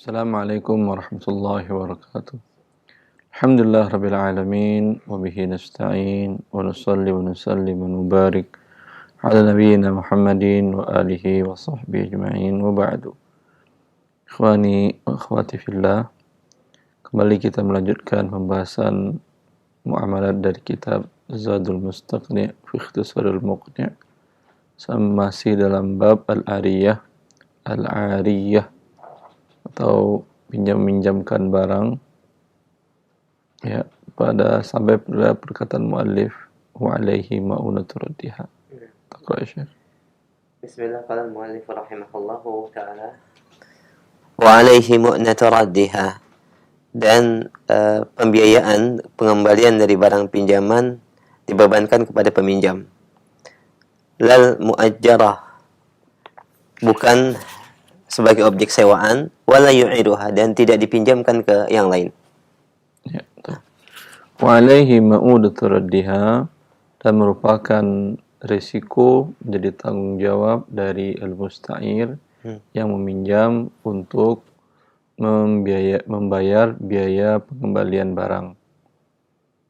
Assalamualaikum warahmatullahi wabarakatuh. Alhamdulillah rabbil alamin wa bihi nasta'in wa nusalli wa nusallim wa nubarik ala nabiyyina Muhammadin wa alihi wa sahbihi ajma'in wa ba'du. Ikhwani wa akhwati fillah, kembali kita melanjutkan pembahasan muamalat dari kitab Zadul Mustaqni' fi Ikhtisaril Muqni'. Masih dalam bab al-ariyah atau pinjam-minjamkan barang, ya, sampai pada perkataan muallif wa alaihi ma'unatu raddiha. Taqra Syekh. Bismillah, qala al-muallif rahimahullahu ta'ala wa alaihi mu'natu raddiha, dan pembiayaan pengembalian dari barang pinjaman dibebankan kepada peminjam. Lal muajjarah, bukan sebagai objek sewaan, wala yu'iruha, dan tidak dipinjamkan ke yang lain. Ya, wa alaihi ma'udatu raddiha, dan merupakan risiko menjadi tanggung jawab dari al-musta'ir yang meminjam untuk membayar biaya pengembalian barang.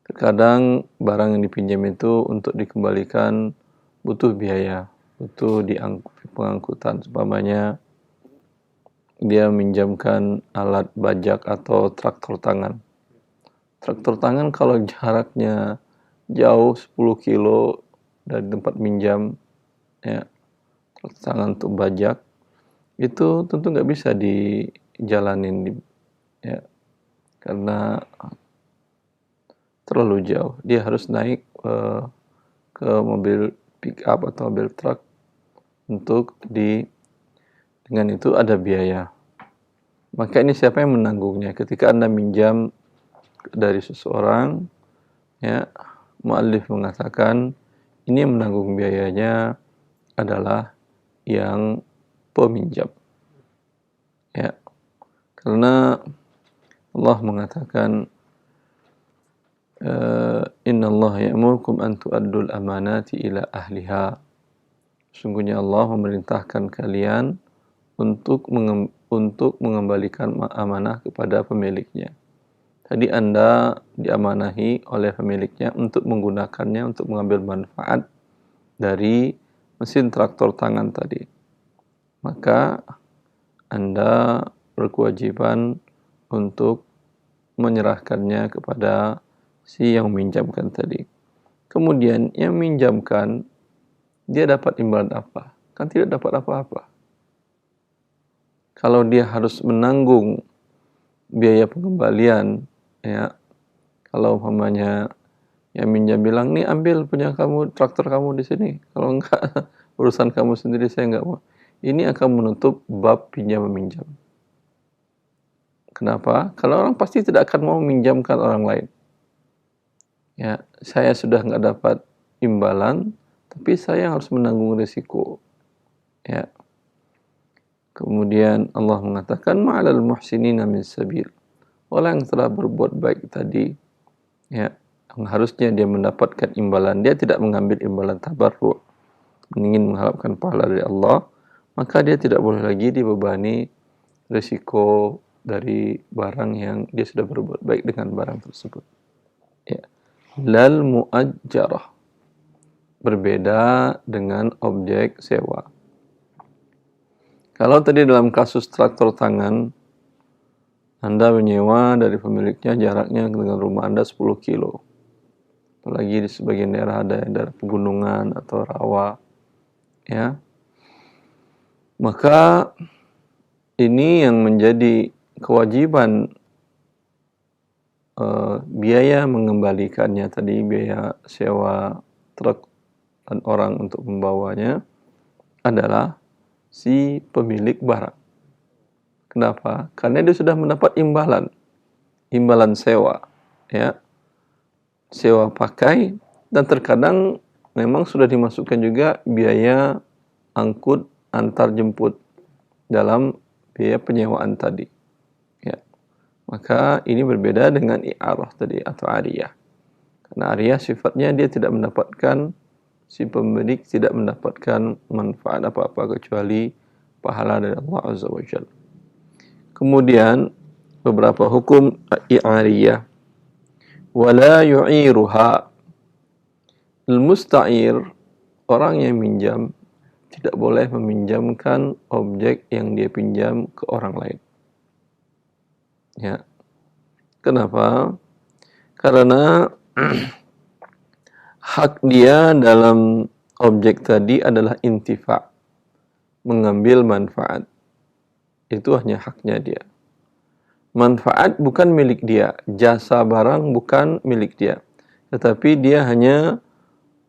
Terkadang barang yang dipinjam itu untuk dikembalikan butuh biaya, butuh pengangkutan. Umpamanya dia minjamkan alat bajak atau traktor tangan. Traktor tangan kalau jaraknya jauh 10 kilo dari tempat minjam, ya, traktor tangan untuk bajak, itu tentu nggak bisa dijalanin, ya, karena terlalu jauh. Dia harus naik ke mobil pick up atau mobil truk untuk dengan itu ada biaya. Maka ini siapa yang menanggungnya? Ketika Anda minjam dari seseorang, ya, muallif mengatakan ini yang menanggung biayanya adalah yang peminjam. Ya. Karena Allah mengatakan Inna Allah ya'murukum an tu'addul amanati ila ahliha. Sungguhnya Allah memerintahkan kalian untuk mengembalikan amanah kepada pemiliknya. Tadi Anda diamanahi oleh pemiliknya untuk menggunakannya untuk mengambil manfaat dari mesin traktor tangan tadi. Maka Anda berkewajiban untuk menyerahkannya kepada si yang meminjamkan tadi. Kemudian yang meminjamkan, dia dapat imbalan apa? Kan tidak dapat apa-apa. Kalau dia harus menanggung biaya pengembalian, ya, kalau umpamanya yang minjam bilang, nih ambil punya kamu, traktor kamu di sini, kalau enggak urusan kamu sendiri, saya enggak mau. Ini akan menutup bab pinjam meminjam. Kenapa? Kalau orang pasti tidak akan mau meminjamkan orang lain. Ya, saya sudah enggak dapat imbalan, tapi saya harus menanggung risiko. Ya. Kemudian Allah mengatakan ma'alal muhsinina min sabil. Orang yang telah berbuat baik tadi, ya, harusnya dia mendapatkan imbalan. Dia tidak mengambil imbalan tabarruk, ingin mengharapkan pahala dari Allah, maka dia tidak boleh lagi dibebani risiko dari barang yang dia sudah berbuat baik dengan barang tersebut. Ya. Lal muajjarah, berbeda dengan objek sewa. Kalau tadi dalam kasus traktor tangan, Anda menyewa dari pemiliknya jaraknya dengan rumah Anda 10 kilo. Apalagi di sebagian daerah ada daerah pegunungan atau rawa, ya. Maka ini yang menjadi kewajiban biaya mengembalikannya tadi, biaya sewa truk dan orang untuk membawanya adalah si pemilik barang. Kenapa? Karena dia sudah mendapat imbalan sewa, ya, sewa pakai, dan terkadang memang sudah dimasukkan juga biaya angkut antar jemput dalam biaya penyewaan tadi. Ya. Maka ini berbeda dengan i'arah tadi atau ariyah. Karena ariyah sifatnya dia tidak mendapatkan, si pemilik tidak mendapatkan manfaat apa-apa kecuali pahala dari Allah Azza wa Jalla. Kemudian beberapa hukum i'ariyah. Wala yu'iruha. Al-musta'ir, orang yang minjam, tidak boleh meminjamkan objek yang dia pinjam ke orang lain. Ya. Kenapa? Karena hak dia dalam objek tadi adalah intifa, mengambil manfaat. Itu hanya haknya dia. Manfaat bukan milik dia, jasa barang bukan milik dia. Tetapi dia hanya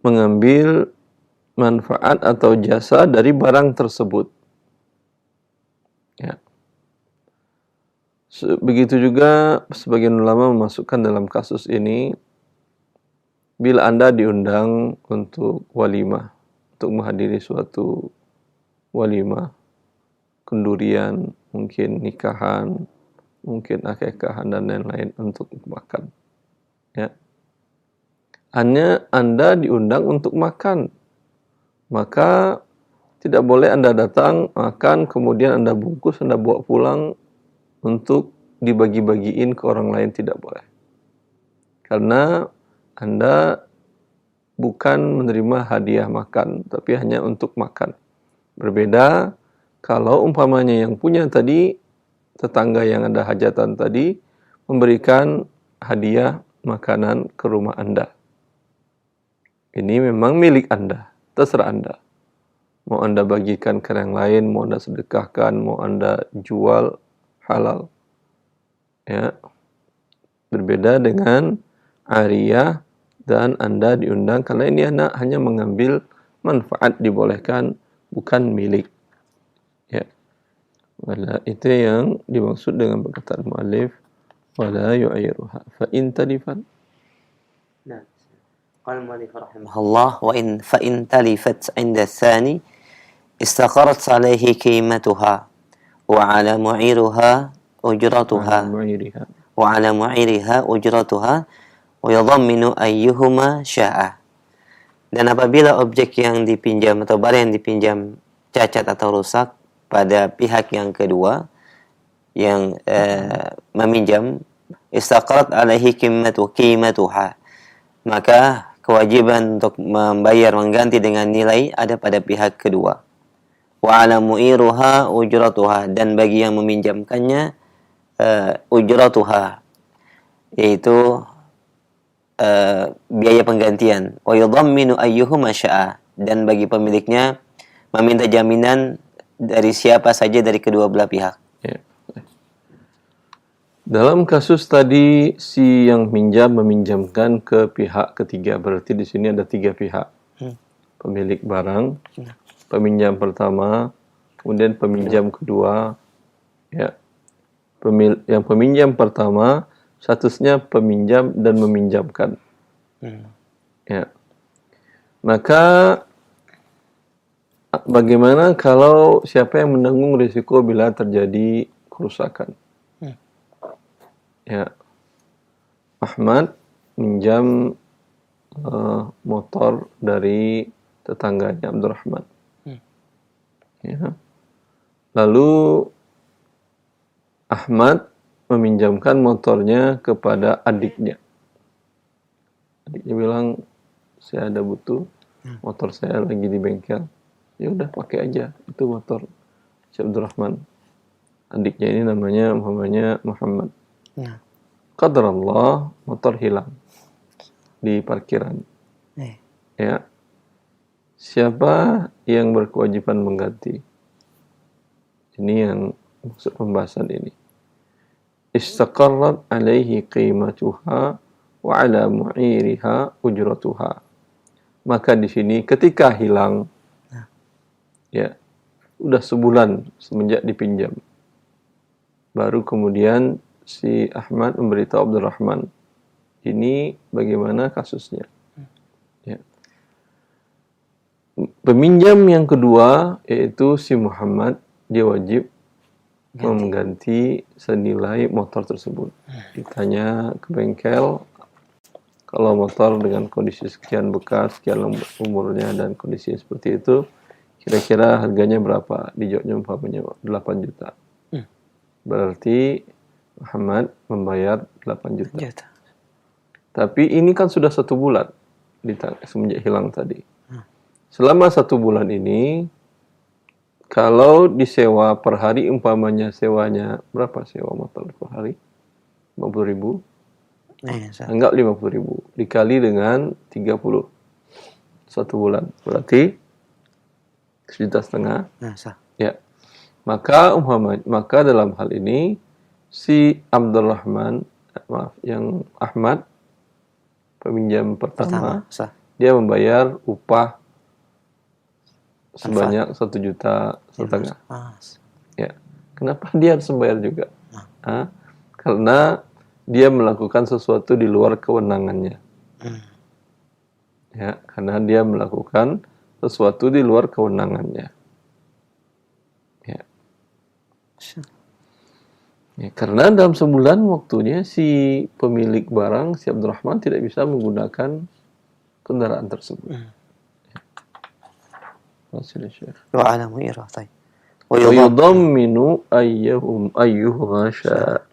mengambil manfaat atau jasa dari barang tersebut. Ya. Begitu juga sebagian ulama memasukkan dalam kasus ini, bila Anda diundang untuk walimah, untuk menghadiri suatu walimah, kendurian, mungkin nikahan, mungkin akikahan dan lain-lain untuk makan. Ya. Hanya Anda diundang untuk makan. Maka tidak boleh Anda datang, makan, kemudian Anda bungkus, Anda bawa pulang untuk dibagi-bagiin ke orang lain, tidak boleh. Karena Anda bukan menerima hadiah makan, tapi hanya untuk makan. Berbeda kalau umpamanya yang punya tadi, tetangga yang ada hajatan tadi, memberikan hadiah makanan ke rumah Anda. Ini memang milik Anda, terserah Anda. Mau Anda bagikan ke yang lain, mau Anda sedekahkan, mau Anda jual, halal. Ya. Berbeda dengan ariyah dan Anda diundang, karena ini Anda hanya mengambil manfaat, dibolehkan, bukan milik. Ya. Itu yang dimaksud dengan perkataan mu'allif, wala yu'iruha fa in talifan. Nah, قال المؤلف رحمه الله فإن تلفت عند الثاني استقرت عليه قيمتها وعلى معيرها أجرتها ويضمن أيهما شاء. Dan apabila objek yang dipinjam atau barang yang dipinjam cacat atau rusak pada pihak yang kedua yang meminjam, istaqarat alaihi qimatuha, maka kewajiban untuk membayar, mengganti dengan nilai ada pada pihak kedua. Wa ala mu'iruha ujratuha, dan bagi yang meminjamkannya ujratuha, yaitu biaya penggantian. Wa yudhamminu ayyuhuma sya'a, dan bagi pemiliknya meminta jaminan dari siapa saja dari kedua belah pihak. Ya. Dalam kasus tadi, si yang minjam meminjamkan ke pihak ketiga, berarti di sini ada 3 pihak. Pemilik barang, peminjam pertama, kemudian peminjam kedua. Ya. Yang peminjam pertama statusnya peminjam dan meminjamkan. Ya. Maka bagaimana kalau siapa yang menanggung risiko bila terjadi kerusakan? Ya, Ahmad minjam motor dari tetangganya Abdurrahman. Ya. Lalu Ahmad meminjamkan motornya kepada adiknya. Adiknya bilang, saya ada butuh, motor saya lagi di bengkel. Ya udah pakai aja, itu motor si Abdurrahman. Adiknya ini namanya Muhammad. Qadarullah, motor hilang di parkiran. Ya. Siapa yang berkewajiban mengganti? Ini yang maksud pembahasan ini. Istaqarrat alaihi qimatuha wa ala mu'iriha ujratuha. Maka di sini ketika hilang, ya, udah sebulan semenjak dipinjam, baru kemudian si Ahmad memberitahu Abdurrahman, ini bagaimana kasusnya. Ya. Peminjam yang kedua, yaitu si Muhammad, dia wajib mengganti senilai motor tersebut. Ditanya ke bengkel, kalau motor dengan kondisi sekian bekas, sekian umurnya dan kondisi seperti itu, kira-kira harganya berapa? Dijawabnya umpamanya 8 juta. Berarti Muhammad membayar 8 juta. Juta. Tapi ini kan sudah 1 bulan semenjak hilang tadi. Selama 1 bulan ini, kalau disewa per hari, umpamanya sewanya berapa sewa motor per hari? 50.000. Anggap 50.000 dikali dengan 30 1 bulan, berarti 1,5 juta. Ya. Maka dalam hal ini si Abdurrahman, yang Ahmad peminjam pertama, dia membayar upah sebanyak 1,5 juta. Ya. Kenapa dia harus membayar juga? Karena dia melakukan sesuatu di luar kewenangannya. Ya, karena dia melakukan sesuatu di luar kewenangannya. Ya. Ya, karena dalam sebulan waktunya si pemilik barang, si Abdurrahman, tidak bisa menggunakan kendaraan tersebut. Wa yudamminu ayyuhuma syaa.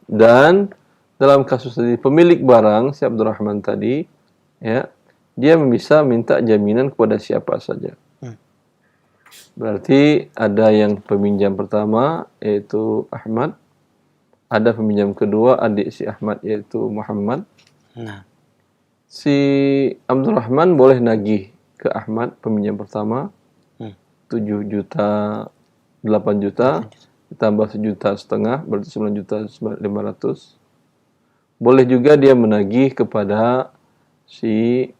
Dan dalam kasus tadi pemilik barang si Abdurrahman tadi, ya, dia bisa minta jaminan kepada siapa saja. Berarti ada yang peminjam pertama yaitu Ahmad, ada peminjam kedua adik si Ahmad yaitu Muhammad. Si Abdurrahman boleh nagih ke Ahmad peminjam pertama 7 juta 8 juta ditambah 1,5 juta, berarti 9.500.000. Boleh juga dia menagih kepada si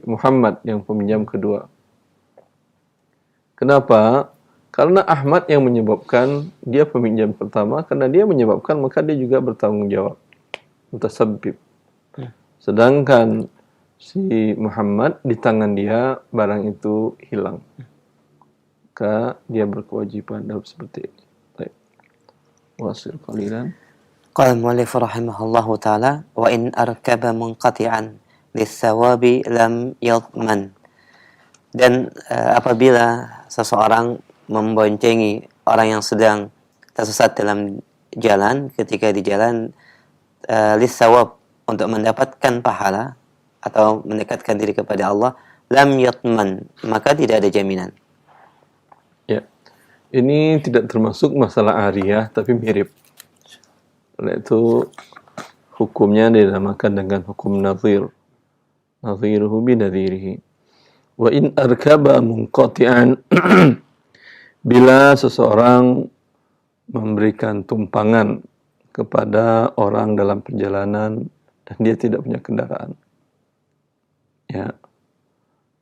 Muhammad yang peminjam kedua. Kenapa? Karena Ahmad yang menyebabkan, dia peminjam pertama, karena dia menyebabkan maka dia juga bertanggung jawab, mutasabbib. Sedangkan si Muhammad, di tangan dia barang itu hilang. Maka dia berkewajiban dalam seperti ini. Baik. Wasir qalilan. Qala al-mu'allif rahimahullahu ta'ala, wa in arkaba munqati'an lis-sawabi lam yadman. Dan apabila seseorang memboncengi orang yang sedang tersesat dalam jalan, ketika di jalan lis-sawab, untuk mendapatkan pahala atau mendekatkan diri kepada Allah, lam yadman, maka tidak ada jaminan. Ya, ini tidak termasuk masalah ariyah, tapi mirip. Oleh itu hukumnya dinamakan dengan hukum nadhir. Nadhiruhu binadhirihi. Wa in arkaba munqati'an, bila seseorang memberikan tumpangan kepada orang dalam perjalanan dan dia tidak punya kendaraan. Ya,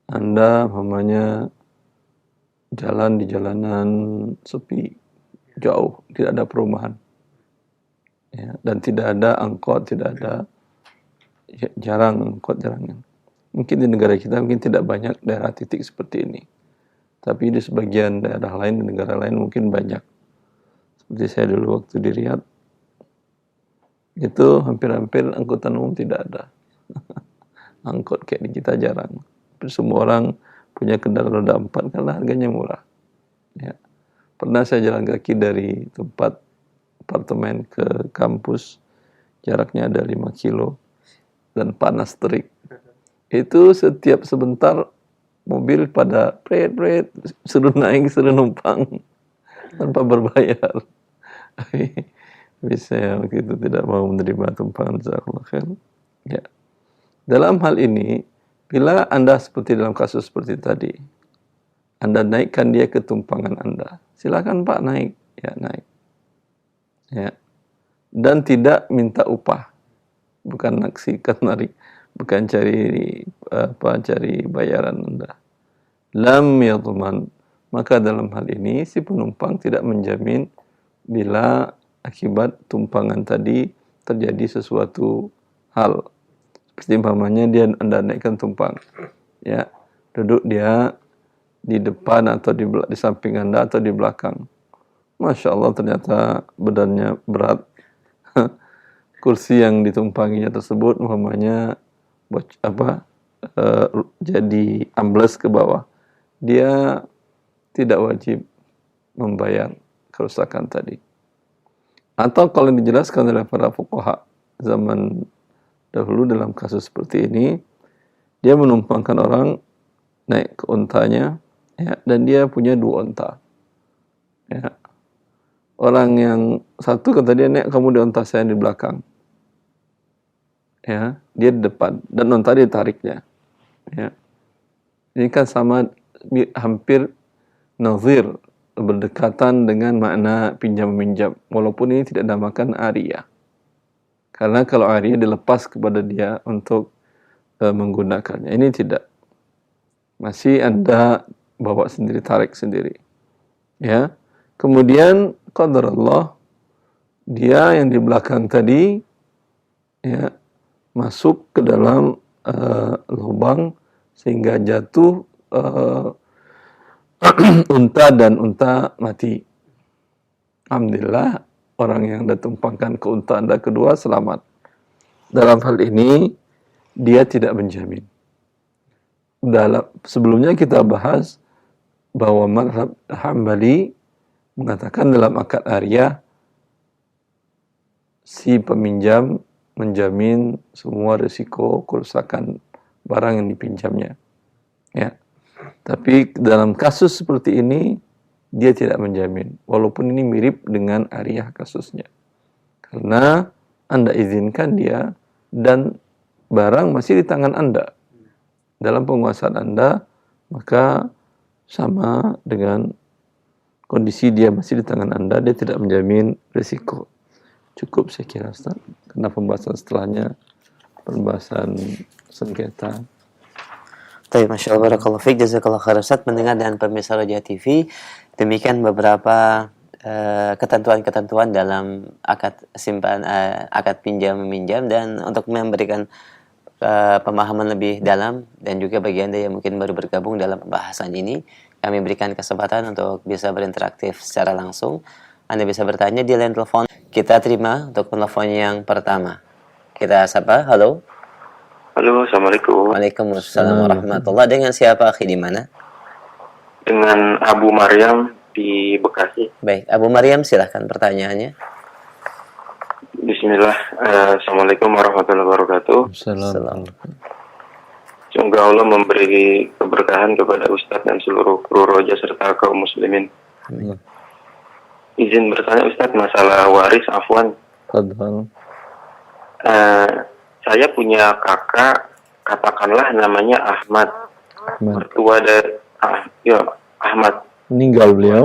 Anda umpamanya jalan di jalanan sepi, jauh, tidak ada perumahan, ya, dan tidak ada angkot, tidak ada, ya, jarang angkot, jarang. Mungkin di negara kita mungkin tidak banyak daerah titik seperti ini, tapi di sebagian daerah lain, di negara lain mungkin banyak. Seperti saya dulu waktu di Riyadh, itu hampir-hampir angkutan umum tidak ada. Angkot kayak di kita jarang. Semua orang punya kendaraan roda 4 karena harganya murah. Ya. Pernah saya jalan kaki dari tempat apartemen ke kampus, jaraknya ada 5 kilo, dan panas terik. Itu setiap sebentar mobil pada pret, suruh naik, suruh numpang, tanpa berbayar. Tapi saya waktu itu tidak mau menerima tumpangan. Jazakallahu khair. Ya. Dalam hal ini, bila Anda seperti dalam kasus seperti tadi, Anda naikkan dia ke tumpangan Anda. Silakan Pak naik. Ya, naik. Ya. Dan tidak minta upah. Bukan naksikan narik. Bukan cari bayaran Anda. Lam yadman. Maka dalam hal ini, si penumpang tidak menjamin bila akibat tumpangan tadi terjadi sesuatu hal. Seperti umpamanya Anda naikkan tumpang, ya, duduk dia di depan atau di samping Anda atau di belakang. Masya Allah, ternyata badannya berat. Kursi yang ditumpanginya tersebut umpamanya jadi ambles ke bawah. Dia tidak wajib membayar kerusakan tadi. Atau kalau dijelaskan oleh para fuqaha zaman dahulu dalam kasus seperti ini, dia menumpangkan orang naik ke untanya, ya, dan dia punya 2 unta. Ya. Orang yang satu kata dia, "Nek, kamu di unta saya di belakang." Ya, dia di depan dan unta ditariknya. Ya. Ini kan sama, hampir nazir, berdekatan dengan makna pinjam-meminjam, walaupun ini tidak dinamakan ariyah. Karena kalau ariyah dilepas kepada dia untuk menggunakannya, ini tidak. Masih Anda bawa sendiri, tarik sendiri. Ya. Kemudian qadarullah, dia yang di belakang tadi, ya, masuk ke dalam lubang sehingga jatuh unta dan unta mati. Alhamdulillah, orang yang Anda tumpangkan ke unta Anda kedua selamat. Dalam hal ini dia tidak menjamin. Sebelumnya kita bahas bahwa mazhab Hambali mengatakan dalam akad ariyah si peminjam menjamin semua risiko kerusakan barang yang dipinjamnya. Ya. Tapi dalam kasus seperti ini dia tidak menjamin, walaupun ini mirip dengan ariyah kasusnya. Karena Anda izinkan dia dan barang masih di tangan Anda, dalam penguasaan Anda, maka sama dengan kondisi dia masih di tangan Anda, dia tidak menjamin risiko. Cukup saya kira, Ustaz, karena pembahasan setelahnya pembahasan sengketa. Baik, Masya Allah, barakallahu fiik, jazakallahu khair Ustaz. Mendengar dan pemirsa Roja TV, demikian beberapa ketentuan-ketentuan dalam akad pinjam meminjam, dan untuk memberikan pemahaman lebih dalam, dan juga bagi Anda yang mungkin baru bergabung dalam pembahasan ini, kami berikan kesempatan untuk bisa berinteraktif secara langsung. Anda bisa bertanya di line telepon. Kita terima untuk telepon yang pertama. Kita sapa, halo. Halo, Assalamualaikum. Waalaikumsalam warahmatullahi. Dengan siapa, akhi, di mana? Dengan Abu Maryam di Bekasi. Baik, Abu Maryam, silahkan pertanyaannya. Bismillah. Assalamualaikum warahmatullahi wabarakatuh. Assalamualaikum. Semoga Allah memberi keberkahan kepada Ustadz dan seluruh kru Roja serta kaum muslimin. Amin. Izin bertanya Ustadz, masalah waris, afwan. Fadhal. Saya punya kakak, katakanlah namanya Ahmad. Mertua dari Ahmad. Meninggal beliau?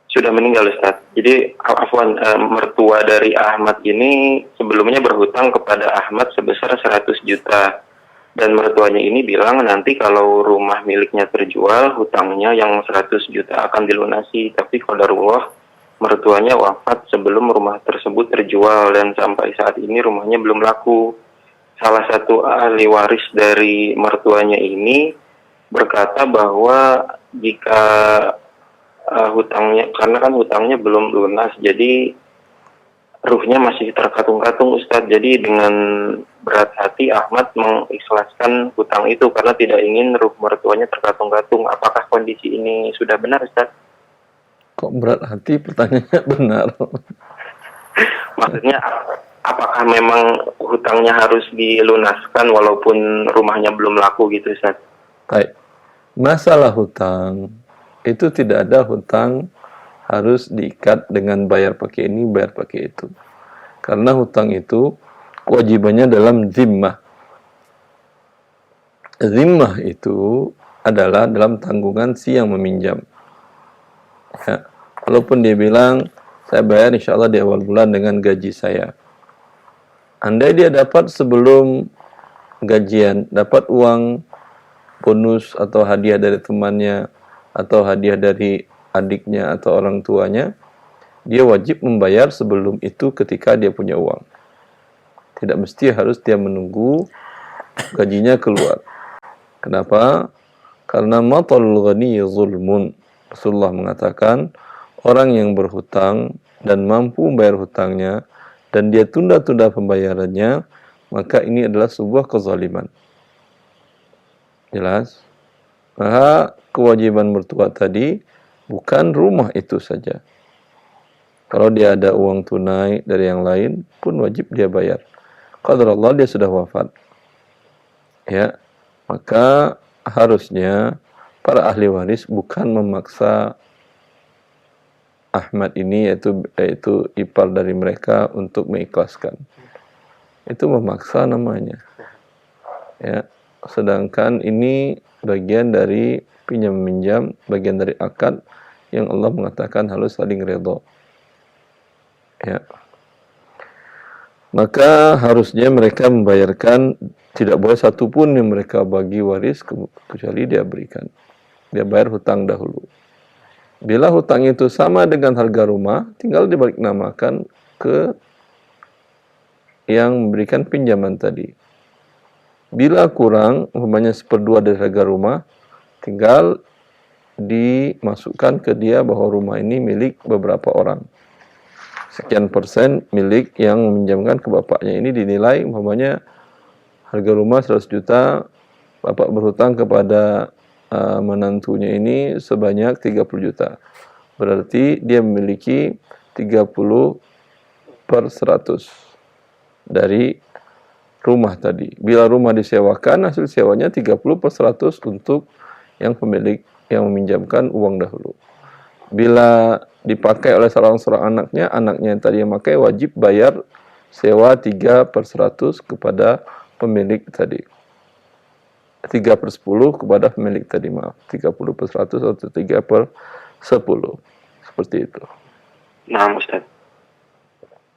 Sudah meninggal Ustadz. Jadi afwan, mertua dari Ahmad ini sebelumnya berhutang kepada Ahmad sebesar 100 juta. Dan mertuanya ini bilang nanti kalau rumah miliknya terjual, hutangnya yang 100 juta akan dilunasi. Tapi qadarullah, mertuanya wafat sebelum rumah tersebut terjual, dan sampai saat ini rumahnya belum laku. Salah satu ahli waris dari mertuanya ini berkata bahwa jika hutangnya, karena kan hutangnya belum lunas, jadi ruhnya masih terkatung-katung Ustadz. Jadi dengan berat hati Ahmad mengikhlaskan hutang itu karena tidak ingin ruh mertuanya terkatung-katung. Apakah kondisi ini sudah benar Ustadz? Kok berat hati, pertanyaannya benar? Maksudnya apakah memang hutangnya harus dilunaskan walaupun rumahnya belum laku gitu Ustadz? Baik. Masalah hutang, itu tidak ada hutang harus diikat dengan bayar pakai ini, bayar pakai itu. Karena hutang itu kewajibannya dalam zimmah. Zimmah itu adalah dalam tanggungan si yang meminjam. Ya. Walaupun dia bilang, saya bayar insya Allah di awal bulan dengan gaji saya. Andai dia dapat sebelum gajian, dapat uang bonus atau hadiah dari temannya, atau hadiah dari adiknya atau orang tuanya, dia wajib membayar sebelum itu ketika dia punya uang. Tidak mesti harus dia menunggu gajinya keluar. Kenapa? Karena matalul ghani zulmun. Rasulullah mengatakan, orang yang berhutang dan mampu membayar hutangnya dan dia tunda-tunda pembayarannya, maka ini adalah sebuah kezaliman. Jelas? Maka kewajiban mertua tadi bukan rumah itu saja. Kalau dia ada uang tunai dari yang lain pun wajib dia bayar. Qadarullah dia sudah wafat, ya, maka harusnya para ahli waris bukan memaksa Ahmad ini, yaitu ipar dari mereka, untuk mengikhlaskan. Itu memaksa namanya. Ya, sedangkan ini bagian dari pinjam meminjam, bagian dari akad yang Allah mengatakan harus saling redha. Ya. Maka harusnya mereka membayarkan, tidak boleh satupun yang mereka bagi waris kecuali dia berikan. Dia bayar hutang dahulu. Bila hutang itu sama dengan harga rumah, tinggal dibalik namakan ke yang memberikan pinjaman tadi. Bila kurang, umpamanya 1/2 dari harga rumah, tinggal dimasukkan ke dia bahwa rumah ini milik beberapa orang. Sekian persen milik yang meminjamkan ke bapaknya ini dinilai, umpamanya harga rumah 100 juta, bapak berhutang kepada menantunya ini sebanyak 30 juta. Berarti dia memiliki 30/100 dari rumah tadi. Bila rumah disewakan, hasil sewanya 30/100 untuk yang pemilik yang meminjamkan uang dahulu. Bila dipakai oleh salah seorang anaknya yang tadi yang pakai wajib bayar sewa 3/100 kepada pemilik tadi. 3/10 kepada pemilik tadi, maaf. 30/100 atau 3/10. Seperti itu. Nah, Ustaz.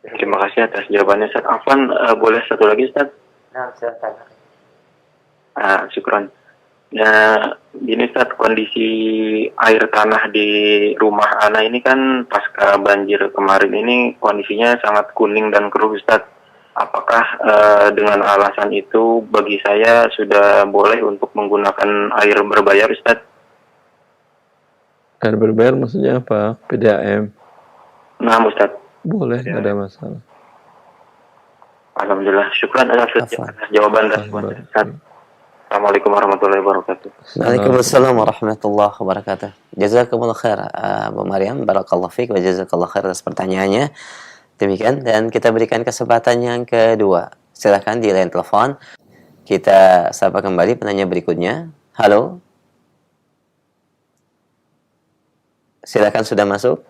Terima kasih atas jawabannya, Ustaz. Afwan, boleh satu lagi, Ustaz? Nah, silakan. Syukran. Nah, gini, Ustaz, kondisi air tanah di rumah Ana ini kan pasca banjir kemarin ini kondisinya sangat kuning dan keruh, Ustaz. Apakah dengan alasan itu bagi saya sudah boleh untuk menggunakan air berbayar, Ustaz? Air berbayar maksudnya apa? PDAM? Nah, Ustaz. Boleh, tidak ada masalah. Alhamdulillah. Syukran atas jawaban dan responnya, Ustaz. Assalamualaikum warahmatullahi wabarakatuh. Waalaikumsalam warahmatullahi wabarakatuh. Jazakumullah khair, Bu Maryam. Barakallahu fiik wa jazakallahu khair atas pertanyaannya. Demikian, dan kita berikan kesempatan yang kedua. Silakan di line telepon. Kita sapa kembali penanya berikutnya. Halo. Silakan, sudah masuk.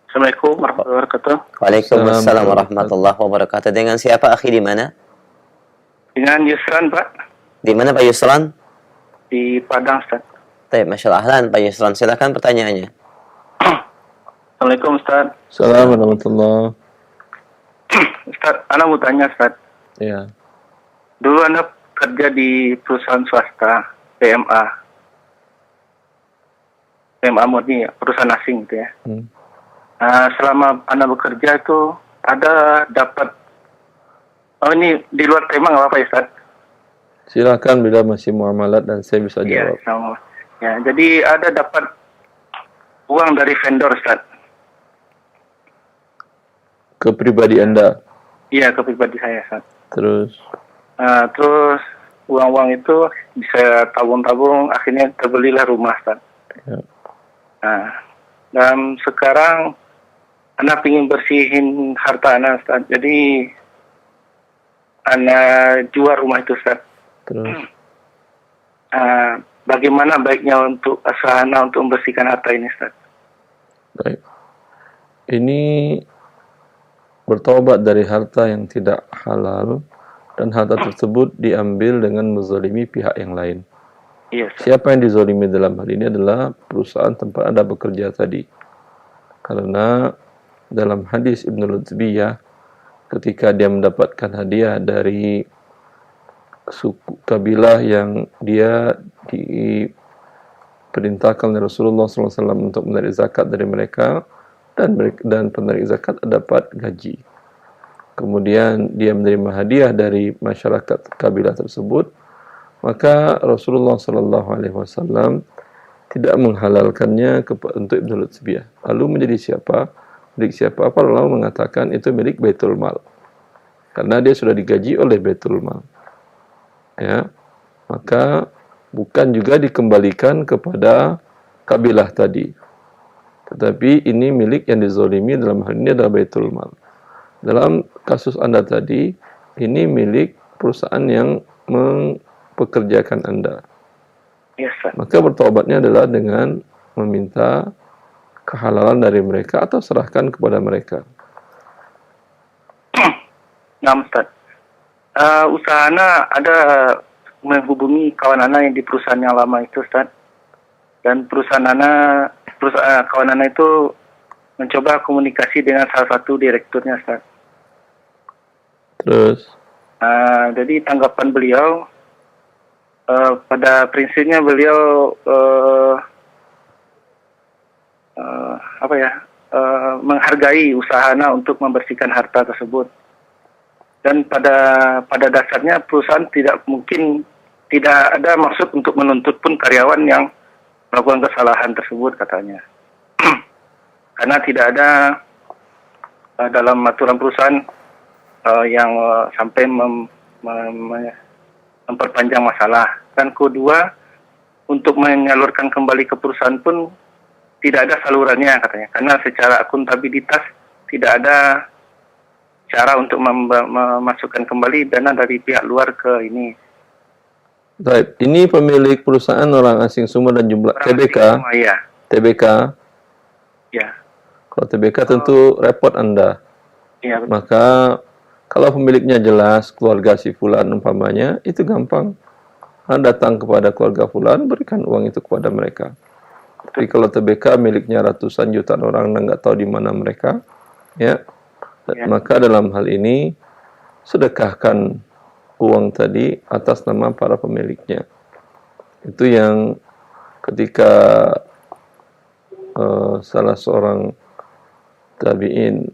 Assalamualaikum warahmatullahi wabarakatuh. Waalaikumsalam warahmatullahi wabarakatuh. Dengan siapa, akhi, di mana? Dengan Yusran, Pak. Di mana, Pak Yusran? Di Padang, Ustaz. Baik, Masya Allah. Ahlan, Pak Yusran. Silakan pertanyaannya. Assalamualaikum, Ustaz. Assalamualaikum warahmatullahi. Ustaz, Ana mau tanya, Ustaz. Ya. Dulu Ana kerja di perusahaan swasta, PMA. PMA murni, perusahaan asing gitu ya. Selama Ana bekerja itu ada dapat, ini di luar tema nggak apa-apa ya, Ustaz? Silakan bila masih muamalat dan saya bisa jawab. Ya, jadi ada dapat uang dari vendor, Ustaz. Ke pribadi Anda? Iya, ke pribadi saya, Ustaz. Terus uang-uang itu bisa tabung-tabung, akhirnya terbelilah rumah, Ustaz. Ya. Dan sekarang Ana ingin bersihin harta Ana, Ustaz. Jadi Ana jual rumah itu, Ustaz. Terus bagaimana baiknya untuk Ana untuk membersihkan harta ini, Ustaz? baik. Ini bertobat dari harta yang tidak halal dan harta tersebut diambil dengan menzalimi pihak yang lain. Iya, Ustaz. Siapa yang dizalimi dalam hal ini adalah perusahaan tempat Anda bekerja tadi. Karena dalam hadis Ibnu Lutbiyah, ketika dia mendapatkan hadiah dari suku kabilah yang dia diperintahkan oleh Rasulullah SAW untuk menarik zakat dari mereka, dan penarik zakat dapat gaji. Kemudian dia menerima hadiah dari masyarakat kabilah tersebut, maka Rasulullah SAW tidak menghalalkannya untuk Ibnu Lutbiyah. Lalu menjadi siapa? Milik siapa? Para ulama mengatakan itu milik Baitul Mal, karena dia sudah digaji oleh Baitul Mal. Ya, maka bukan juga dikembalikan kepada kabilah tadi. Tetapi ini milik yang dizolimi, dalam hal ini adalah Baitul Mal. Dalam kasus Anda tadi, ini milik perusahaan yang mempekerjakan Anda. Yes, Ustaz. Maka bertobatnya adalah dengan meminta kehalalan dari mereka atau serahkan kepada mereka. Nah, Ustaz. Usaha Ana ada menghubungi kawan Ana yang di perusahaan yang lama itu, Ustaz. Dan kawan Ana itu mencoba komunikasi dengan salah satu direkturnya, Ustaz. Terus? Jadi tanggapan beliau, pada prinsipnya beliau menghargai usaha Ana untuk membersihkan harta tersebut. Dan pada dasarnya perusahaan tidak ada maksud untuk menuntut pun karyawan yang melakukan kesalahan tersebut, katanya. Karena tidak ada dalam aturan perusahaan yang sampai memperpanjang masalah. Dan kedua, untuk menyalurkan kembali ke perusahaan pun tidak ada salurannya, katanya. Karena secara akuntabilitas tidak ada cara untuk memasukkan kembali dana dari pihak luar ke ini. Baik, ini pemilik perusahaan orang asing semua dan jumlah TBK. Iya. TBK. Ya. Kalau TBK tentu repot Anda. Iya. Maka kalau pemiliknya jelas, keluarga si fulan umpamanya, itu gampang. Anda datang kepada keluarga fulan, berikan uang itu kepada mereka. Tapi kalau TBK miliknya ratusan jutaan orang, Anda nggak tahu di mana mereka, ya. Maka dalam hal ini sedekahkan uang tadi atas nama para pemiliknya. Itu yang ketika salah seorang tabi'in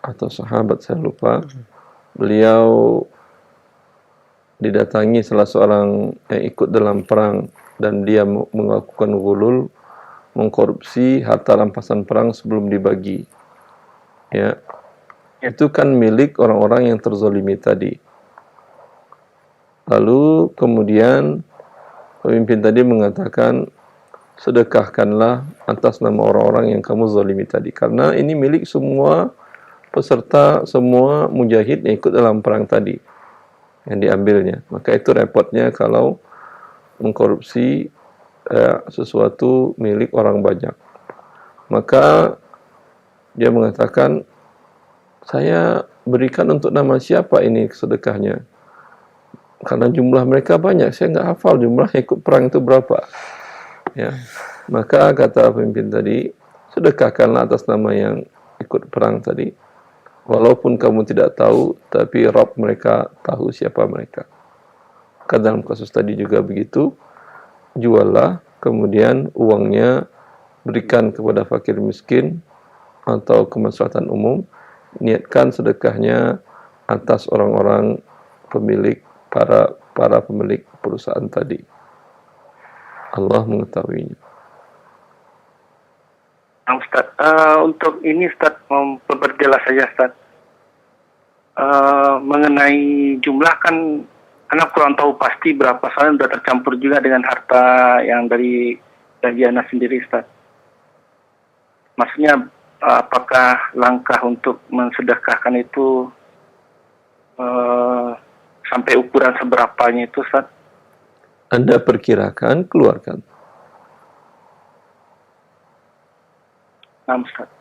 atau sahabat, saya lupa, beliau didatangi salah seorang yang ikut dalam perang dan dia melakukan ghulul, mengkorupsi harta rampasan perang sebelum dibagi. Ya. Itu kan milik orang-orang yang terzolimi tadi. Lalu kemudian pemimpin tadi mengatakan, sedekahkanlah atas nama orang-orang yang kamu zalimi tadi. Karena ini milik semua peserta, semua mujahid yang ikut dalam perang tadi yang diambilnya. Maka itu repotnya kalau mengkorupsi sesuatu milik orang banyak. Maka dia mengatakan, saya berikan untuk nama siapa ini sedekahnya? Karena jumlah mereka banyak, saya nggak hafal jumlah ikut perang itu berapa. Ya, maka kata pemimpin tadi, sedekahkanlah atas nama yang ikut perang tadi. Walaupun kamu tidak tahu, tapi Rabb mereka tahu siapa mereka. Karena dalam kasus tadi juga begitu, juallah, kemudian uangnya berikan kepada fakir miskin atau kemaslahatan umum. Niatkan sedekahnya atas orang-orang pemilik, para pemilik perusahaan tadi. Allah mengetahuinya. Ustaz, untuk ini Ustaz, memperjelas saja Ustaz. Mengenai jumlah kan, anak kurang tahu pasti berapa, soalnya sudah tercampur juga dengan harta yang dari anak sendiri Ustaz. Maksudnya, apakah langkah untuk mensedekahkan itu sampai ukuran seberapanya itu, Ustaz? Anda perkirakan, keluarkan. Nah, Ustaz.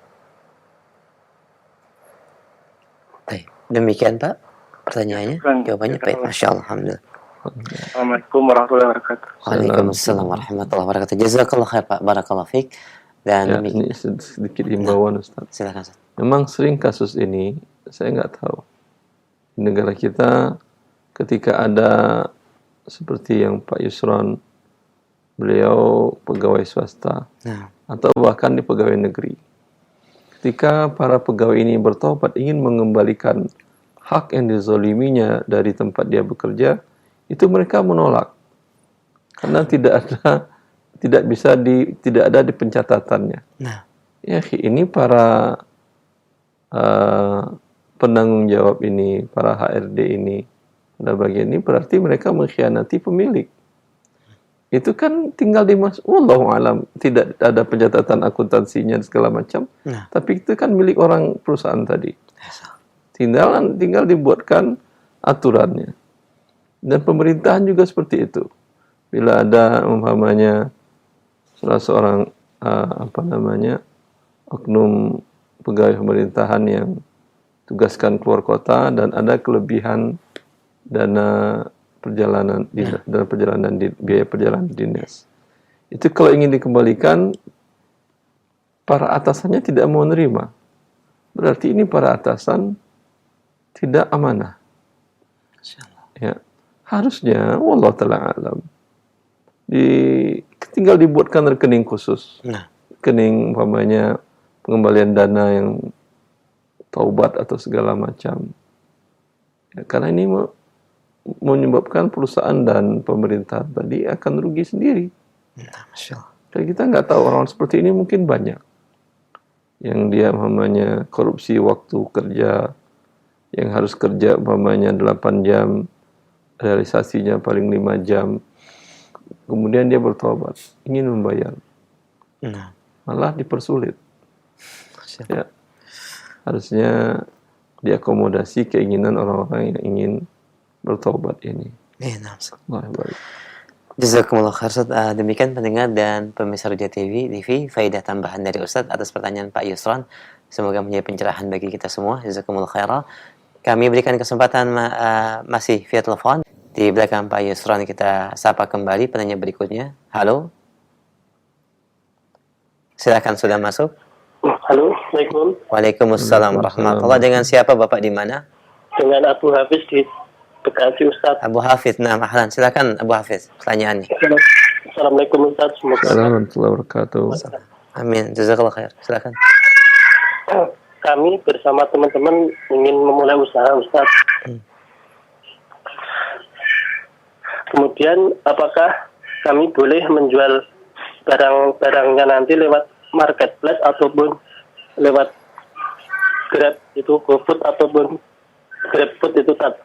Baik, demikian Pak pertanyaannya. Jawabannya baik, Masya Allah, Alhamdulillah. Assalamualaikum warahmatullahi wabarakatuh. Waalaikumsalam warahmatullahi wabarakatuh. Jazakallah khair Pak, barakallah fiik. Dan ya, ini sedikit himbauan Ustaz. Silakan Ustaz. Memang sering kasus ini, saya nggak tahu. Di negara kita, ketika ada seperti yang Pak Yusron, beliau pegawai swasta, atau bahkan di pegawai negeri. Ketika para pegawai ini bertobat ingin mengembalikan hak yang dizoliminya dari tempat dia bekerja, itu mereka menolak. Karena tidak ada di pencatatannya. Nah, ya ini para penanggung jawab ini, para HRD ini, pada bagian ini berarti mereka mengkhianati pemilik. itu kan tinggal wallahu alam, tidak ada pencatatan akuntansinya segala macam. Nah. Tapi itu kan milik orang perusahaan tadi. Tinggal dibuatkan aturannya. Dan pemerintahan juga seperti itu. Bila ada umpamanya salah seorang oknum pegawai pemerintahan yang tugaskan keluar kota dan ada kelebihan dana perjalanan biaya perjalanan dinas. Itu kalau ingin dikembalikan, para atasannya tidak mau menerima. Berarti ini para atasan tidak amanah. Ya, harusnya wallahu taala alam tinggal dibuatkan rekening khusus. Rekening umpamanya pengembalian dana yang taubat atau segala macam. Ya, karena ini menyebabkan perusahaan dan pemerintah tadi akan rugi sendiri. Dan kita nggak tahu orang seperti ini mungkin banyak. Yang dia umpamanya korupsi waktu kerja, yang harus kerja umpamanya 8 jam, realisasinya paling 5 jam. Kemudian dia bertobat, ingin membayar. Malah dipersulit. Ya. Harusnya diakomodasi keinginan orang-orang yang ingin bertobat ini. Jazakumullah khair Ustaz. Demikian pendengar dan pemirsa Roja TV, faedah tambahan dari Ustaz atas pertanyaan Pak Yusran. Semoga menjadi pencerahan bagi kita semua. Jazakumullah khairah. Kami berikan kesempatan masih via telepon. Di belakang Pak Yusran kita sapa kembali penanya berikutnya. Halo. Silakan, sudah masuk. Halo, Assalamualaikum. Waalaikumsalam warahmatullahi. Dengan siapa Bapak di mana? Dengan Abu Hafiz di Bekasi, Ustaz. Abu Hafiz, nah, ahlan. Silakan Abu Hafiz, pertanyaannya. Assalamualaikum, Ustaz. Assalamualaikum warahmatullahi wabarakatuh. Amin, jazakallah khair. Silakan. Kami bersama teman-teman ingin memulai usaha, Ustaz. Kemudian, apakah kami boleh menjual barang-barangnya nanti lewat marketplace ataupun lewat Grab itu, GoFood ataupun GrabFood itu, Ustaz?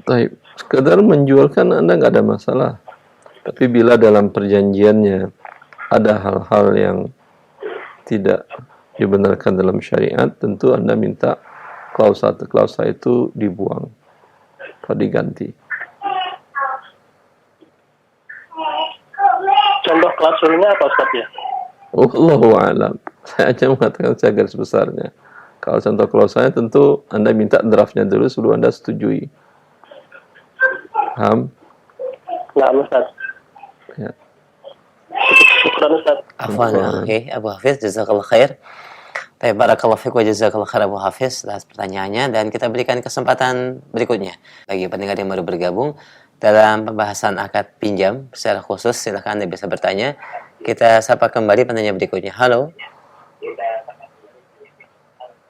Baik, sekedar menjualkan Anda nggak ada masalah. Tapi bila dalam perjanjiannya ada hal-hal yang tidak dibenarkan dalam syariat, tentu Anda minta klausa itu dibuang atau diganti. Contoh klausulnya apa, Ustaz, ya? Wallahu a'lam. Saya aja mengatakan secara garis besarnya. Kalau contoh klausalnya tentu Anda minta draftnya dulu sebelum Anda setujui. Paham? Nah, Ustaz. Ya. Syukur, Ustaz. Afwan, Abu Hafiz, jazakallah khair. Barakallahu fiik wa jazakallahu khair Abu Hafiz atas pertanyaannya, dan kita berikan kesempatan berikutnya bagi pendengar yang baru bergabung dalam pembahasan akad pinjam secara khusus. Silakan Anda bisa bertanya. Kita sapa kembali penanya berikutnya. Halo.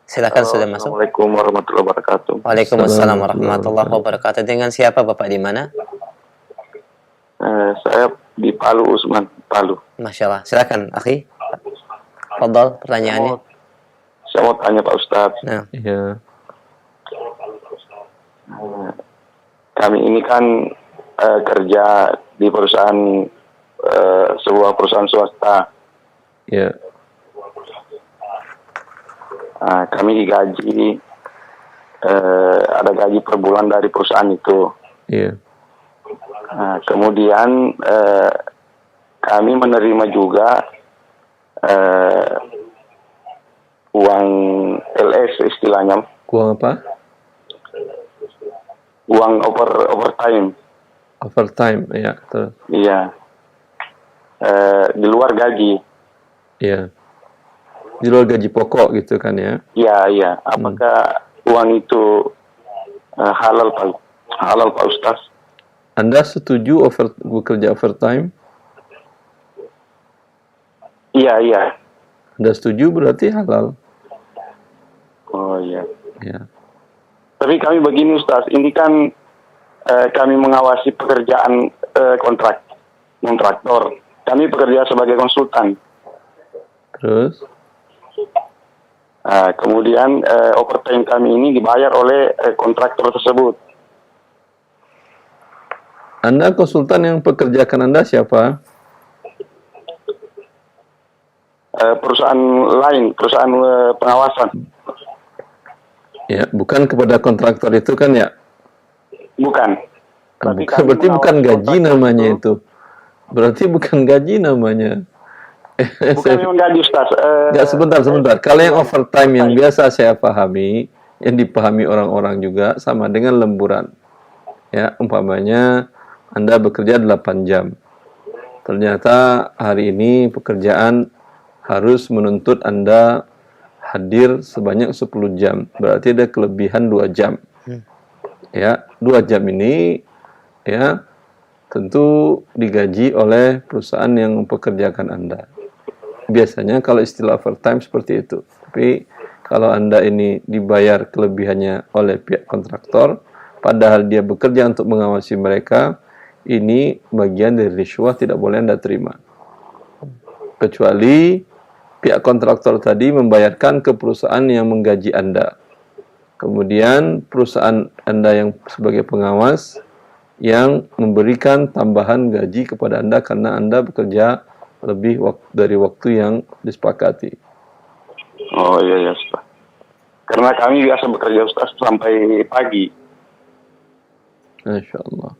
Silakan, sudah masuk. Assalamualaikum warahmatullahi wabarakatuh. Waalaikumsalam warahmatullahi wabarakatuh. Dengan siapa Bapak di mana? Saya di Palu, Usman, Palu. Masya Allah. Silakan, akhi. Fadal, pertanyaannya. Saya mau tanya Pak Ustadz. Nah. Ya. Kami ini kan kerja di perusahaan sebuah perusahaan swasta. Ya. Kami digaji, ada gaji per bulan dari perusahaan itu. Iya. Kemudian kami menerima juga uang LS istilahnya. Uang apa? Uang overtime. Overtime, ya. Terus. Iya. Di luar gaji. Iya. Di luar gaji pokok gitu kan ya? Iya. Apakah uang itu halal Pak Ustaz? Anda setuju bekerja overtime? Iya. Anda setuju berarti halal. Oh iya. Ya. Tapi kami begini Ustaz, ini kan kami mengawasi pekerjaan kontraktor. Kami bekerja sebagai konsultan. Terus? Kemudian overtime kami ini dibayar oleh kontraktor tersebut. Anda konsultan yang pekerjakan Anda siapa? Perusahaan lain, perusahaan pengawasan. Ya, bukan kepada kontraktor itu kan ya? Bukan. Berarti bukan gaji namanya itu. Berarti bukan gaji namanya. Bukan memang gaji, Ustaz. Enggak, sebentar. Kalau yang overtime yang biasa saya pahami, yang dipahami orang-orang juga sama dengan lemburan. Ya, umpamanya Anda bekerja 8 jam. Ternyata hari ini pekerjaan harus menuntut Anda hadir sebanyak 10 jam. Berarti ada kelebihan 2 jam. Ya, 2 jam ini ya tentu digaji oleh perusahaan yang mempekerjakan Anda. Biasanya kalau istilah overtime seperti itu. Tapi kalau Anda ini dibayar kelebihannya oleh pihak kontraktor, padahal dia bekerja untuk mengawasi mereka, ini bagian dari riswah, tidak boleh Anda terima. Kecuali pihak kontraktor tadi membayarkan ke perusahaan yang menggaji Anda. Kemudian perusahaan Anda yang sebagai pengawas yang memberikan tambahan gaji kepada Anda karena Anda bekerja lebih dari waktu yang disepakati. Oh iya, Ustaz. Karena kami biasa bekerja, Ustaz, sampai pagi. Masya Allah.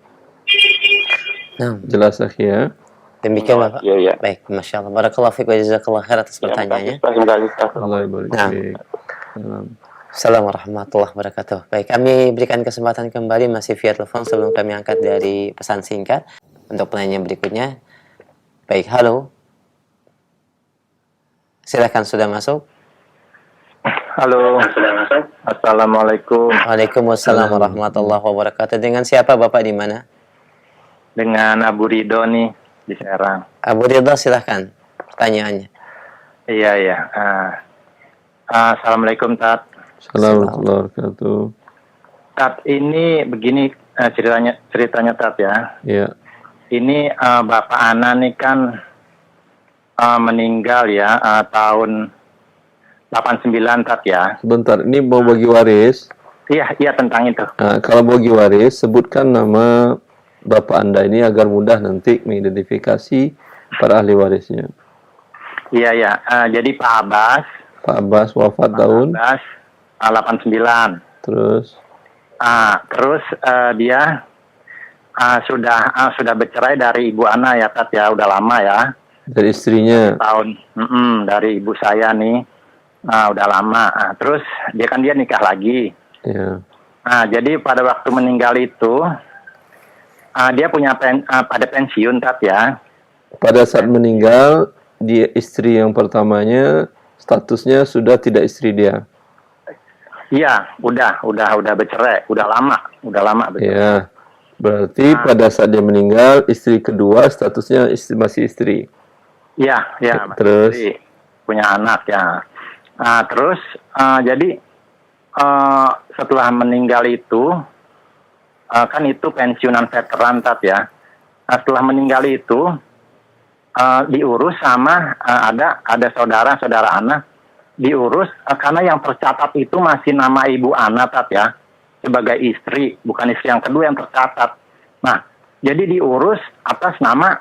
Nah, Jelas ya? demikian Bapak. Iya. Baik, Masya Allah. Barakallahu fiik wa jazakallahu khair atas pertanyaannya. Terima kasih, Ustaz. Allah barik Nah. fiik. Assalamualaikum warahmatullahi wabarakatuh. Baik, kami berikan kesempatan kembali masih via telepon sebelum kami angkat dari pesan singkat untuk penanya berikutnya. Baik, halo. Silakan, sudah masuk. Halo. Assalamualaikum. Waalaikumsalam warahmatullahi wabarakatuh. Dengan siapa Bapak di mana? Dengan Abu Ridho nih di Serang. Abu Ridho, silahkan pertanyaannya. Iya. Assalamualaikum, Tat. Assalamualaikum warahmatullahi wabarakatuh. Tat, ini begini ceritanya Tat ya. Ya. Ini Bapak Ana nih kan meninggal ya tahun 89 Tat ya. Sebentar, ini mau bagi waris. Iya tentang itu. Nah, kalau bagi waris, sebutkan nama Bapak Anda ini agar mudah nanti mengidentifikasi para ahli warisnya. Iya. Jadi Pak Abbas. Pak Abbas wafat tahun? Abbas 89. Terus? Terus dia sudah bercerai dari Ibu Ana ya Tat ya, udah lama ya. Dari istrinya? Dari ibu saya nih, udah lama. Terus dia nikah lagi. Ya. Jadi pada waktu meninggal itu, dia punya pada pensiun Tat ya. Pada saat meninggal, dia istri yang pertamanya statusnya sudah tidak istri dia. Iya, udah bercerai, udah lama bercerai. Ya. Berarti pada saat dia meninggal, istri kedua statusnya masih istri. Iya, Terus? istri, punya anak ya. Terus jadi setelah meninggal itu, kan itu pensiunan veteran Tat ya. Setelah meninggal itu diurus sama ada saudara anak diurus karena yang tercatat itu masih nama Ibu Ana Tat ya, sebagai istri, bukan istri yang kedua yang tercatat. Nah, jadi diurus atas nama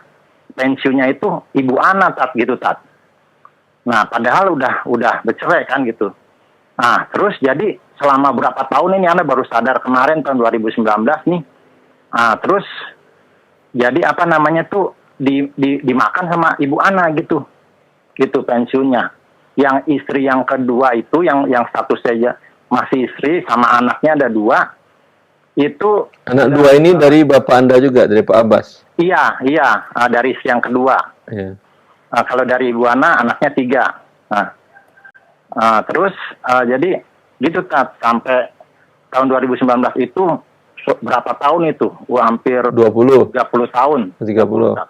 pensiunnya itu Ibu Ana Tat gitu Tat. Nah, padahal udah bercerai kan gitu. Nah, terus jadi selama berapa tahun ini Anda baru sadar kemarin tahun 2019 nih. Nah, terus jadi apa namanya tuh dimakan sama Ibu Ana gitu pensiunnya. Yang istri yang kedua itu yang statusnya masih istri sama anaknya ada 2. Itu anak 2 ini dari Bapak Anda juga, dari Pak Abbas? Iya, dari istri yang kedua. Iya. Kalau dari Ibu Ana anaknya 3. Terus jadi gitu Tat, sampai tahun 2019 itu berapa tahun itu? Hampir 20. 30 tahun. 30.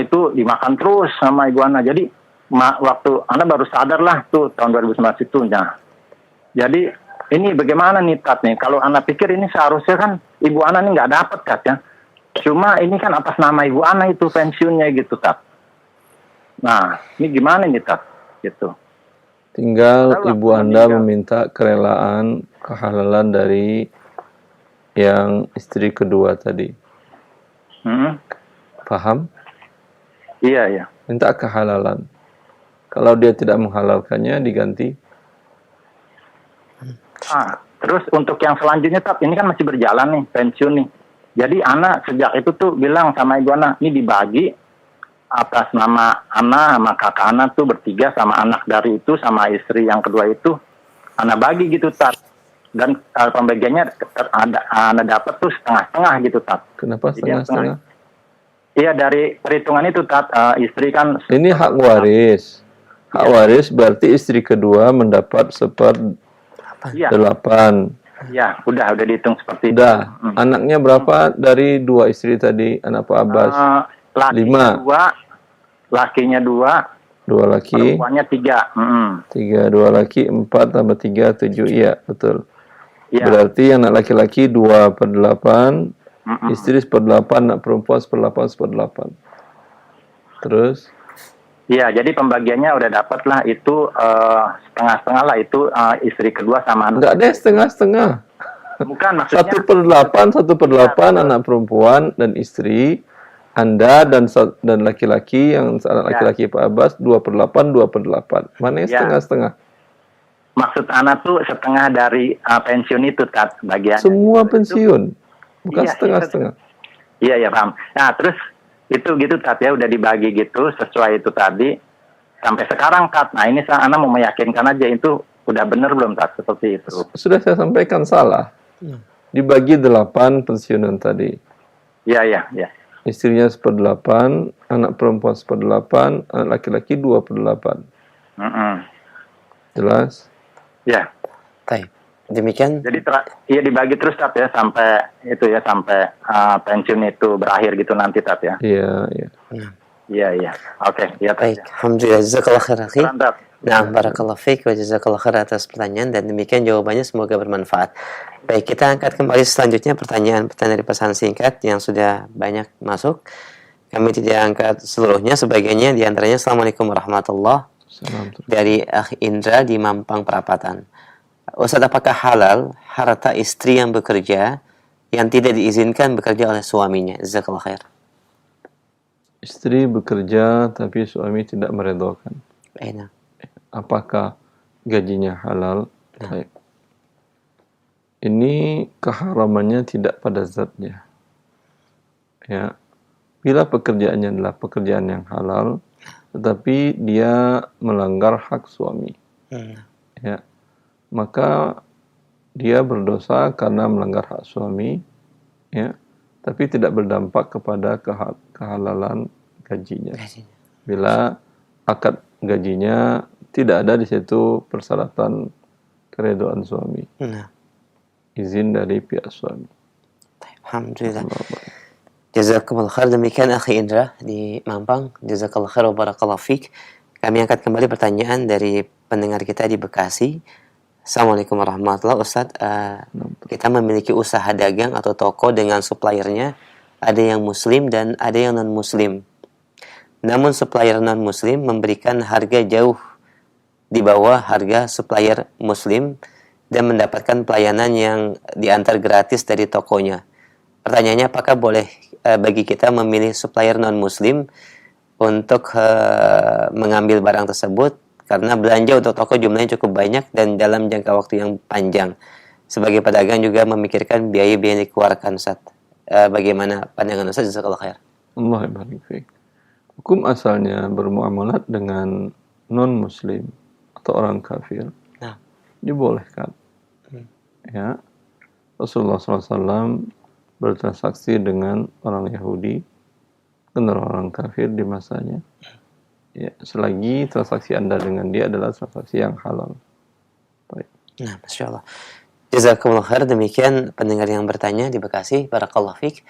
Itu dimakan terus sama Ibu Ana. Jadi waktu Anda baru sadar lah tuh tahun 2019 itu. Nah, jadi ini bagaimana nih Tat nih? Kalau Anda pikir ini seharusnya kan Ibu Ana nih nggak dapat Tat ya. Cuma ini kan atas nama Ibu Ana itu pensiunnya gitu Tat. Nah, ini gimana nih Tat? Gitu. Tinggal Ibu Anda meminta kerelaan, kehalalan dari yang istri kedua tadi. Paham? Iya, iya. Minta kehalalan. Kalau dia tidak menghalalkannya, diganti. Terus untuk yang selanjutnya, Tat, ini kan masih berjalan nih, pensiun nih. Jadi Ana sejak itu tuh bilang sama ibu Ana, ini dibagi atas nama Ana sama kakak Ana tuh bertiga, sama anak dari itu sama istri yang kedua itu Ana bagi gitu, Tat. Dan pembagiannya Ana dapat tuh setengah-setengah gitu, Tat. Kenapa Jadi setengah-setengah? Iya, dari perhitungan itu, Tat, istri kan Ini hak waris. Hak waris berarti istri kedua mendapat 1/8. Iya. Ya, udah dihitung seperti itu. Udah. Anaknya berapa dari 2 istri tadi? Anak Pak Abbas? 5. Lakinya 2. 2 laki. Perempuannya 3. 3, 2 laki, 4 tambah 3, 7. Iya, betul. Ya. Berarti anak laki-laki 2/8, istri 1/8, anak perempuan 1/8. Terus? Ya, jadi pembagiannya udah dapat lah itu setengah-setengah lah itu istri kedua sama anak. Enggak ada setengah-setengah. Bukan, maksudnya 1/8 anak perempuan dan istri. Anda dan laki-laki yang anak laki-laki Pak Abbas 2/8. Mana yang setengah-setengah? Maksud anak tuh setengah dari pensiun itu, Tat, bagian. Semua pensiun, bukan setengah-setengah. Iya, paham. Nah, terus itu gitu, Tat, ya udah dibagi gitu sesuai itu tadi sampai sekarang, Tat. Nah, ini Ana mau meyakinkan aja itu udah bener belum, Tat, seperti itu. Sudah saya sampaikan salah. Dibagi 8 pensiunan tadi. Iya. Istrinya 1/8, anak perempuan 1/8, anak laki-laki 2/8. Jelas? Ya. Baik. Demikian. Jadi dibagi terus, Tat, ya sampai itu ya sampai pensiun itu berakhir gitu nanti, Tat, ya. Iya. Iya. Oke, ya, Tat. Baik. Alhamdulillah, jazakallah khair, akhi. Nah, barakallahu fiik wa jazakallahu khair atas pertanyaan, dan demikian jawabannya, semoga bermanfaat. Baik, kita angkat kembali selanjutnya pertanyaan dari pesan singkat yang sudah banyak masuk. Kami tidak angkat seluruhnya, sebagiannya diantaranya. Assalamualaikum warahmatullahi wabarakatuh. Dari Akh Indra di Mampang Perapatan. Ustaz, apakah halal harta istri yang bekerja yang tidak diizinkan bekerja oleh suaminya? Jazakallahu khair. Istri bekerja tapi suami tidak meredhakan. Enak. Apakah gajinya halal? Baik. Ini keharamannya tidak pada zatnya. Ya. Bila pekerjaannya adalah pekerjaan yang halal, tetapi dia melanggar hak suami. Ya. Maka dia berdosa karena melanggar hak suami, ya. Tapi tidak berdampak kepada kehalalan gajinya. Bila akad gajinya tidak ada di situ persyaratan keridhaan suami. Izin dari pihak suami. Alhamdulillah. Jazakumullah khair. Demikian Akhi Indra di Mampang. Jazakallah khair wa barakallahu fiik. Kami angkat kembali pertanyaan dari pendengar kita di Bekasi. Assalamualaikum warahmatullahi wabarakatuh. Kita memiliki usaha dagang atau toko dengan suppliernya. Ada yang muslim dan ada yang non-muslim. Namun supplier non-muslim memberikan harga jauh di bawah harga supplier muslim dan mendapatkan pelayanan yang diantar gratis dari tokonya. Pertanyaannya, apakah boleh bagi kita memilih supplier non-muslim untuk mengambil barang tersebut? Karena belanja untuk toko jumlahnya cukup banyak dan dalam jangka waktu yang panjang. Sebagai pedagang juga memikirkan biaya-biaya yang dikeluarkan, Ustaz. Bagaimana pandangan Ustaz? Jazakallahu khair. Allah barik fiik. Hukum asalnya bermuamalat dengan non-muslim atau orang kafir dibolehkan. Ya. Rasulullah SAW bertransaksi dengan orang Yahudi dan orang kafir di masanya. Ya, selagi transaksi Anda dengan dia adalah transaksi yang halal. Baik. Nah, Masya Allah. Jazakumullah khair. Demikian pendengar yang bertanya di Bekasi. Barakallahu fiik.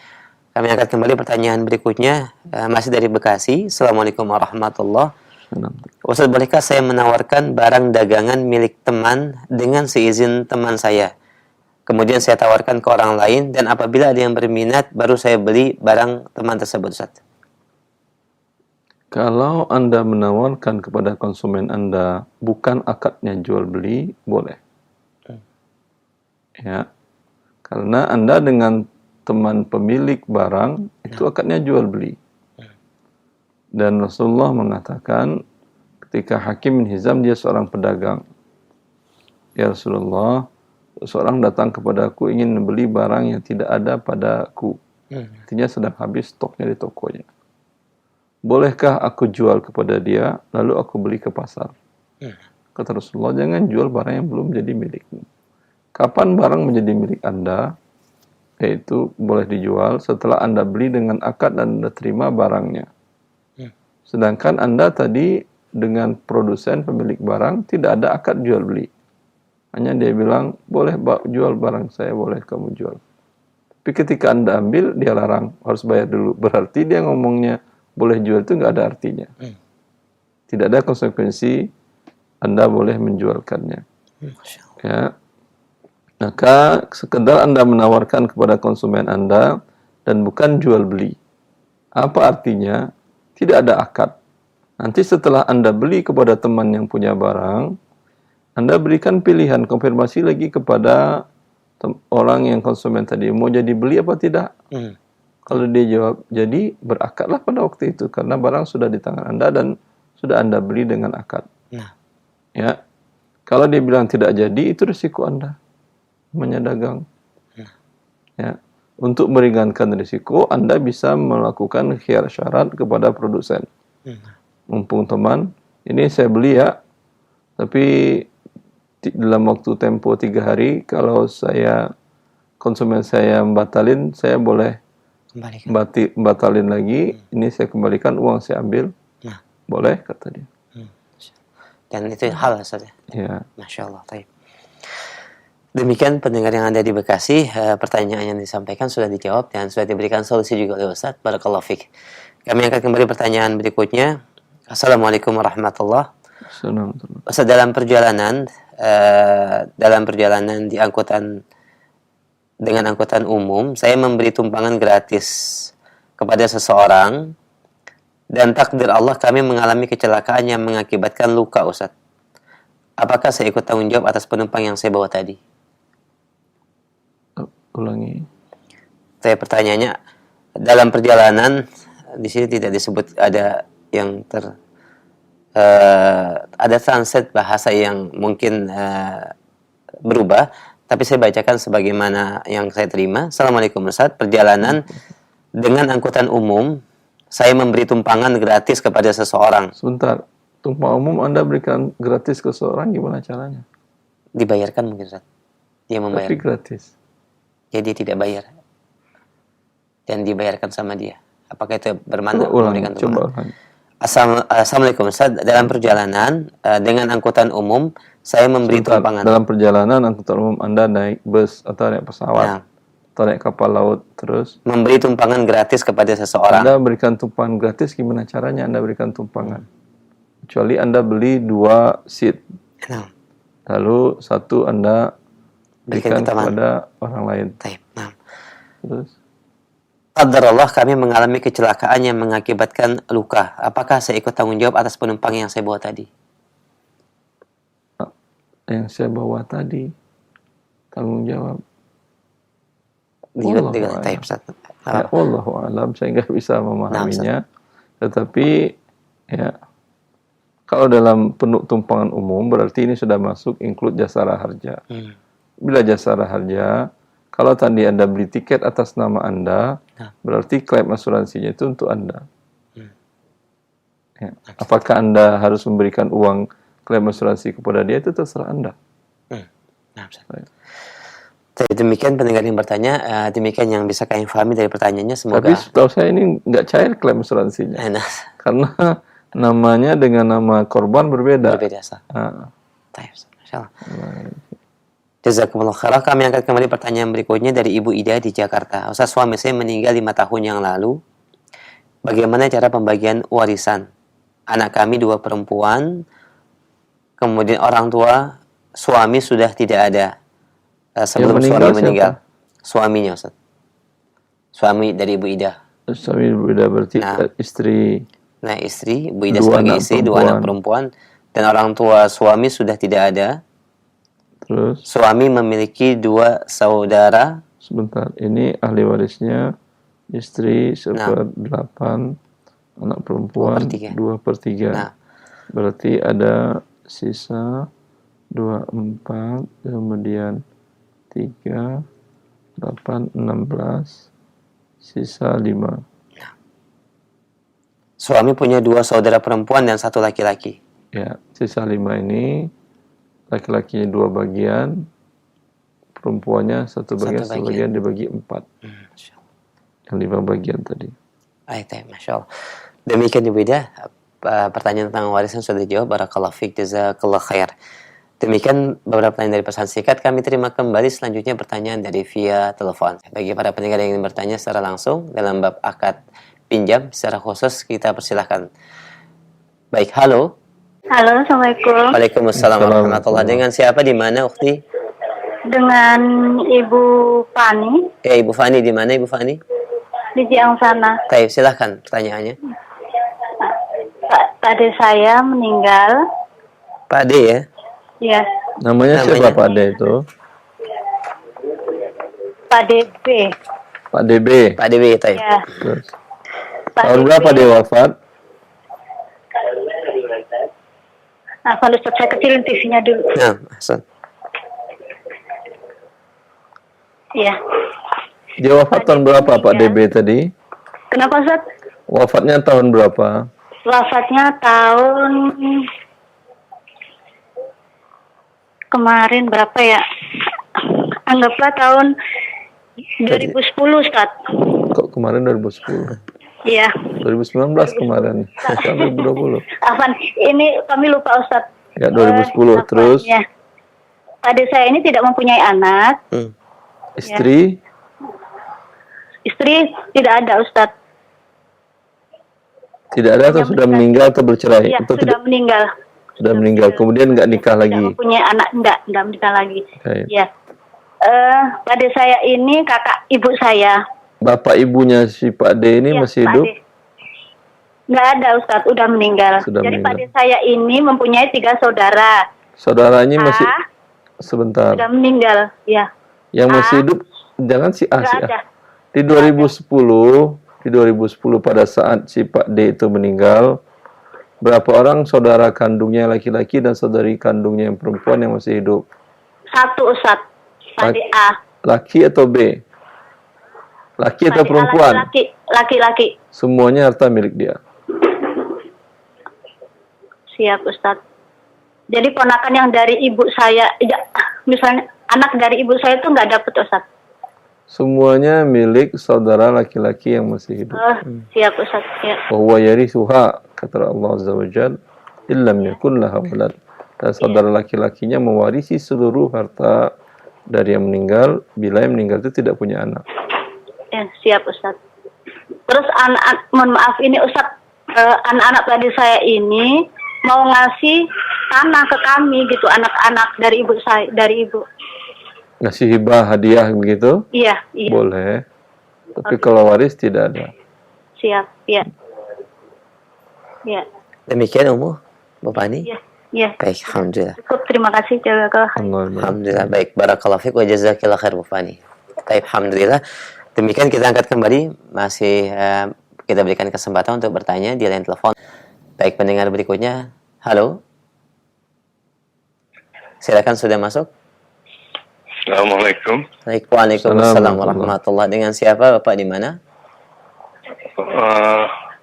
Kami angkat kembali pertanyaan berikutnya. Masih dari Bekasi. Assalamualaikum warahmatullahi wabarakatuh. Ustaz, bolehkah saya menawarkan barang dagangan milik teman dengan seizin teman saya? Kemudian saya tawarkan ke orang lain, dan apabila ada yang berminat, baru saya beli barang teman tersebut, Ustaz. Kalau Anda menawarkan kepada konsumen Anda bukan akadnya jual beli, boleh. Ya. Karena Anda dengan teman pemilik barang, itu akadnya jual beli. Dan Rasulullah mengatakan ketika Hakim bin Hizam, dia seorang pedagang. Ya Rasulullah, seorang datang kepadaku ingin membeli barang yang tidak ada padaku. Artinya sedang habis stoknya di tokonya. Bolehkah aku jual kepada dia, lalu aku beli ke pasar? Kata Rasulullah, jangan jual barang yang belum menjadi milikmu. Kapan barang menjadi milik Anda? Yaitu boleh dijual setelah Anda beli dengan akad dan Anda terima barangnya. Sedangkan Anda tadi dengan produsen pemilik barang tidak ada akad jual beli. Hanya dia bilang, boleh jual barang saya, boleh kamu jual. Tapi ketika Anda ambil, dia larang, harus bayar dulu. Berarti dia ngomongnya boleh jual itu nggak ada artinya. Tidak ada konsekuensi Anda boleh menjualkannya. Ya. Maka sekedar Anda menawarkan kepada konsumen Anda dan bukan jual beli. Apa artinya? Tidak ada akad. Nanti setelah Anda beli kepada teman yang punya barang, Anda berikan pilihan, konfirmasi lagi kepada orang yang konsumen tadi, mau jadi beli apa tidak? Kalau dia jawab jadi, berakadlah pada waktu itu, karena barang sudah di tangan Anda dan sudah Anda beli dengan akad. Ya, kalau dia bilang tidak jadi, itu risiko Anda dagang. Ya, untuk meringankan risiko, Anda bisa melakukan khiyar syarat kepada produsen. Mumpung teman, ini saya beli ya, tapi dalam waktu tempo 3 hari, kalau konsumen saya batalin, saya boleh batalin lagi, ini saya kembalikan, uang saya ambil. Boleh, kata dia. Dan itu hal saja. Ya. Masya Allah. Taib. Demikian pendengar yang ada di Bekasi, pertanyaan yang disampaikan sudah dijawab dan sudah diberikan solusi juga oleh Ustaz. Barakallahu fiik. Kami akan kembali pertanyaan berikutnya. Assalamualaikum warahmatullahi wabarakatuh. Ustaz, dalam perjalanan di dengan angkutan umum, saya memberi tumpangan gratis kepada seseorang dan takdir Allah kami mengalami kecelakaan yang mengakibatkan luka, Ustaz. Apakah saya ikut tanggung jawab atas penumpang yang saya bawa tadi? Ulangi. Saya pertanyaannya, dalam perjalanan di sini tidak disebut ada yang ada translate bahasa yang mungkin berubah, tapi saya bacakan sebagaimana yang saya terima. Assalamualaikum Ustaz, perjalanan dengan angkutan umum, saya memberi tumpangan gratis kepada seseorang. Sebentar, tumpang umum Anda berikan gratis ke seseorang, gimana caranya? Dibayarkan mungkin Ustaz. Dia membayar. Tapi gratis. Jadi tidak bayar. Dan dibayarkan sama dia. Apakah itu bermakna memberikan tumpangan? Assalamualaikum Ustaz, dalam perjalanan dengan angkutan umum, saya memberi tumpangan. Dalam perjalanan angkutan umum Anda naik bus atau naik pesawat atau naik kapal laut, terus memberi tumpangan gratis kepada seseorang. Anda berikan tumpangan gratis, gimana caranya Anda berikan tumpangan? Kecuali Anda beli 2 seat, lalu 1 Anda berikan kepada orang lain. Terus Qadarullah kami mengalami kecelakaan yang mengakibatkan luka. Apakah saya ikut tanggung jawab atas penumpang yang saya bawa tadi? Yang saya bawa tadi tanggung jawab. Wallahu a'lam, saya nggak bisa memahaminya. Tetapi ya, kalau dalam tumpangan umum berarti ini sudah masuk include jasara harja. Bila jasara harja, kalau tadi Anda beli tiket atas nama Anda, berarti klaim asuransinya itu untuk Anda. Ya. Apakah Anda harus memberikan uang klaim asuransi kepada dia, itu terserah Anda. Demikian pendengar yang bertanya, demikian yang bisa kami pahami dari pertanyaannya. Semoga. Tapi setahu saya ini nggak cair klaim asuransinya. Karena namanya dengan nama korban berbeda. Berbeda. Jazakumullah khairan. Kami angkat kembali pertanyaan berikutnya dari Ibu Ida di Jakarta. Ustaz, suami saya meninggal 5 tahun yang lalu. Bagaimana cara pembagian warisan? Anak kami 2 perempuan. Kemudian orang tua suami sudah tidak ada. Sebelum suami meninggal. Suaminya, Ustaz. Suami dari Ibu Ida. Suami Ibu Ida berarti istri. Nah, istri, Ibu Ida sebagai istri, 2 anak perempuan. Dan orang tua suami sudah tidak ada. Terus? Suami memiliki 2 saudara sebentar. Ini ahli warisnya istri 1/8, anak perempuan 2/3. Nah, Berarti ada sisa 24, kemudian 3, 8, 16, sisa 5. suami punya 2 saudara perempuan dan 1 laki-laki. Ya, sisa 5 ini laki-lakinya 2 bagian, perempuannya 1 bagian, 1 bagian dibagi 4. Yang 5 bagian tadi. Baik, Masya Allah. Demikian Ibu Ida, pertanyaan tentang warisan sudah dijawab. Barakallahu fiik, jazakallah khair. Demikian beberapa pertanyaan dari pesan singkat. Kami terima kembali selanjutnya pertanyaan dari via telepon. Bagi para pendengar yang ingin bertanya secara langsung dalam bab akad pinjam secara khusus, kita persilahkan. Baik, halo. Halo, Assalamualaikum. Waalaikumsalam warahmatullahi. Dengan siapa, di mana, Ukhti? Dengan Ibu Fani. Ya, Ibu Fani, di mana Ibu Fani? Di Jiang sana. Baik, silahkan pertanyaannya. Pak Ade saya meninggal. Pak D ya? Ya. Namanya siapa Pak D itu? Pak DB. Pak DB. Pak DB, taib. Ya. Terus. Pak Tahun DB. berapa dia wafat? Nah, kalau saya kecilin TV-nya dulu. Nah, Hasan. Iya. Dia wafat tahun berapa Pak DB tadi? Kenapa, Ustaz? Wafatnya tahun berapa? Wafatnya tahun kemarin berapa ya? Anggaplah tahun 2010, Ustaz. Kok kemarin 2010? Iya. 2019 kemarin. Sampai 2020. Afan, ini kami lupa, Ustaz. Ya, 2010. Terus Ya. Adik saya ini tidak mempunyai anak. istri? Istri tidak ada, Ustaz. Tidak ada atau sudah meninggal atau bercerai? Iya, Atau sudah tidak? meninggal. Sudah meninggal. Kemudian nggak nikah Tidak lagi? mempunyai anak, enggak menikah lagi. Baik. Ya. Pada saya ini kakak ibu saya. Bapak ibunya si Pak D ini Ya, masih Pak hidup? Ade. Nggak ada, Ustaz, udah meninggal. Sudah Jadi meninggal. pada saya ini mempunyai 3 saudara. Saudaranya masih A sebentar. sudah meninggal, ya. Yang masih A. hidup jangan si A, Nggak si A. ada. Di 2010 pada saat si Pak D itu meninggal, berapa orang saudara kandungnya laki-laki dan saudari kandungnya yang perempuan yang masih hidup? 1, Ustaz. Pada A. Laki atau B? Laki atau Pada A, perempuan? Laki-laki. Semuanya harta milik dia. Siap, Ustaz. Jadi ponakan yang dari ibu saya, misalnya anak dari ibu saya itu nggak dapet, Ustaz. Semuanya milik saudara laki-laki yang masih hidup. Siap, Ustaz. Ya. Wa huwa yarithuha, kata Allah Azza wa Jalla, illam yakun laha walad. Dan saudara laki-lakinya mewarisi seluruh harta dari yang meninggal bila yang meninggal itu tidak punya anak. Ya, siap, Ustaz. Terus mohon maaf ini, Ustaz, anak-anak tadi saya ini mau ngasih tanah ke kami gitu, anak-anak dari ibu saya, dari ibu. Ngasih hibah, hadiah begitu? Iya. Boleh. Tapi kalau waris tidak ada. Siap, ya. Ya. Demikian Ummu, Bapak Ani. Ya. Ya. Baik, alhamdulillah. Cukup, terima kasih. Alhamdulillah, baik. Barakallahu fiik wa jazakillah khair Bapak Ani. Baik, alhamdulillah. Demikian kita angkat kembali, masih kita berikan kesempatan untuk bertanya di line telepon. Baik, pendengar berikutnya. Halo. Silakan, sudah masuk. Assalamualaikum. Waalaikumsalam warahmatullahi. Dengan siapa Bapak, di mana?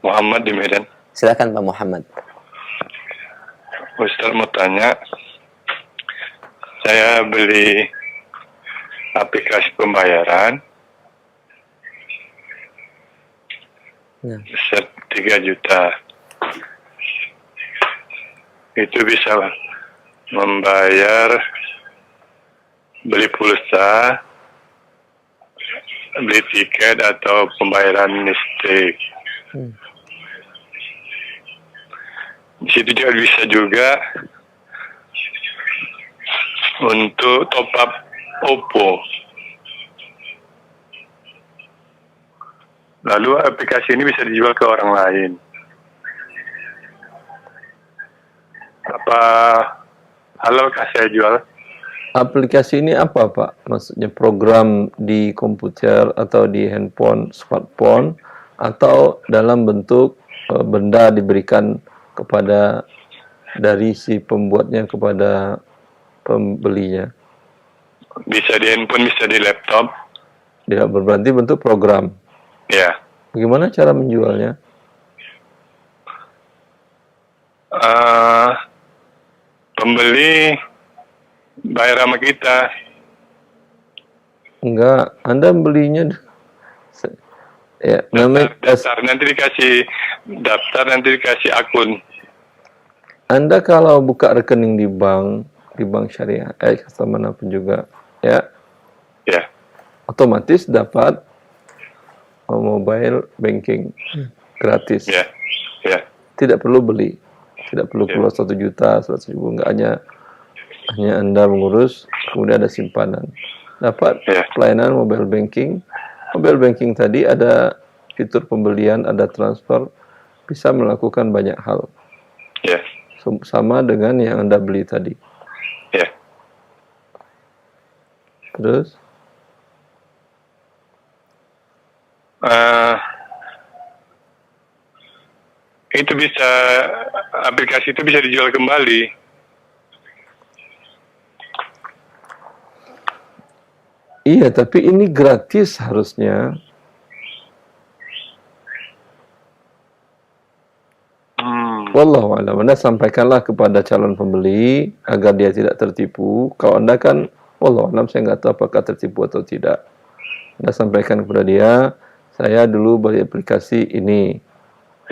Muhammad di Medan. Silakan Pak Muhammad. Ustaz mau tanya, saya beli aplikasi pembayaran set 3 juta. Itu bisa membayar beli pulsa, beli tiket atau pembayaran listrik. Di situ juga bisa juga untuk top up OPPO. Lalu aplikasi ini bisa dijual ke orang lain. Apa halalkah saya jual? Aplikasi ini apa, Pak? Maksudnya program di komputer atau di handphone, smartphone, atau dalam bentuk benda diberikan kepada dari si pembuatnya kepada pembelinya? Bisa di handphone, bisa di laptop. Dia berarti bentuk program. Ya. Bagaimana cara menjualnya? Pembeli bayar sama kita. Enggak, Anda belinya ya, namanya Daftar, nanti dikasih daftar, nanti dikasih akun. Anda kalau buka rekening di bank syariah, atau manapun juga, ya, otomatis dapat mobile banking gratis. Tidak perlu beli, tidak perlu keluar 1 juta, 100 ribu, enggak, hanya Anda mengurus, kemudian ada simpanan. Dapat pelayanan mobile banking. Mobile banking tadi ada fitur pembelian, ada transfer, bisa melakukan banyak hal. Sama dengan yang Anda beli tadi. Terus? Itu bisa, aplikasi itu bisa dijual kembali. Iya, tapi ini gratis harusnya. Wallahu a'lam. Anda sampaikanlah kepada calon pembeli agar dia tidak tertipu. Kalau Anda kan, wallahu a'lam, saya nggak tahu apakah tertipu atau tidak. Anda sampaikan kepada dia, saya dulu beli aplikasi ini.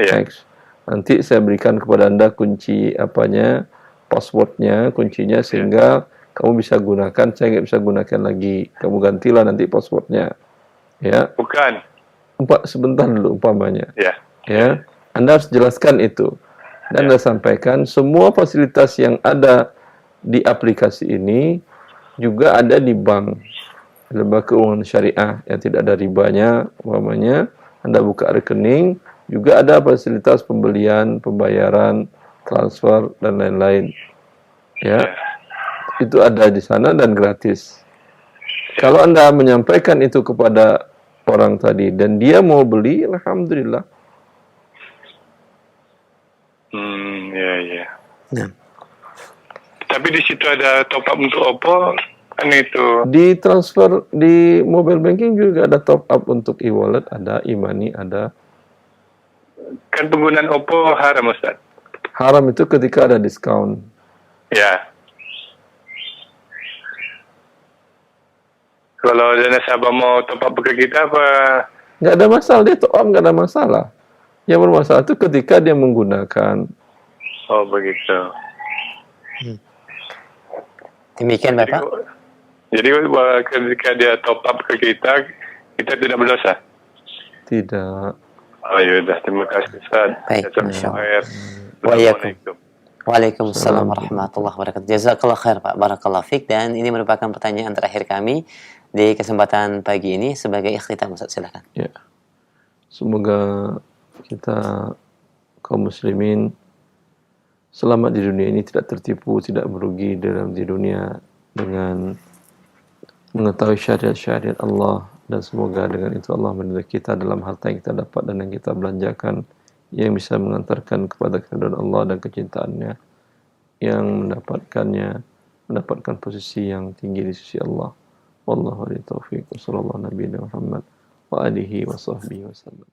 Next. Nanti saya berikan kepada Anda kunci passwordnya, kuncinya, sehingga kamu bisa gunakan, saya nggak bisa gunakan lagi. Kamu gantilah nanti passwordnya. Ya. Bukan. Sebentar dulu umpamanya. Ya. Anda harus jelaskan itu. Dan Anda sampaikan semua fasilitas yang ada di aplikasi ini juga ada di bank. Lembaga keuangan syariah yang tidak ada ribanya, umpamanya Anda buka rekening, juga ada fasilitas pembelian, pembayaran, transfer, dan lain-lain. Ya. Itu ada di sana dan gratis. Kalau Anda menyampaikan itu kepada orang tadi dan dia mau beli, alhamdulillah. Tapi di situ ada top up untuk Oppo, kan itu. Di transfer di mobile banking juga ada top up untuk e-wallet, ada e-money, ada. Kan penggunaan Oppo haram, Ustaz. Haram itu ketika ada diskon. Ya. Kalau ada nasabah mau top up ke kita apa? Nggak ada masalah, dia top up nggak ada masalah. Yang bermasalah itu ketika dia menggunakan. Oh begitu. Demikian Bapak. Jadi ketika dia top up ke kita, kita tidak berdosa? Tidak. Oh ya udah, terima kasih Ustaz. Baik, Waalaikumsalam warahmatullahi wabarakatuh. Jazakallah khair Pak, barakallahu fiik. Dan ini merupakan pertanyaan terakhir kami di kesempatan pagi ini sebagai ikhtitam, Ustaz, silakan. Ya. Semoga kita kaum muslimin selamat di dunia ini, tidak tertipu, tidak merugi di dunia dengan mengetahui syariat-syariat Allah, dan semoga dengan itu Allah meridai kita dalam harta yang kita dapat dan yang kita belanjakan, yang bisa mengantarkan kepada keridhaan Allah dan kecintaannya, yang mendapatkan posisi yang tinggi di sisi Allah. Wallahu a'lam. Taufiq. Wassallallahu nabiyana Muhammad wa alihi wa sahbihi wasallam.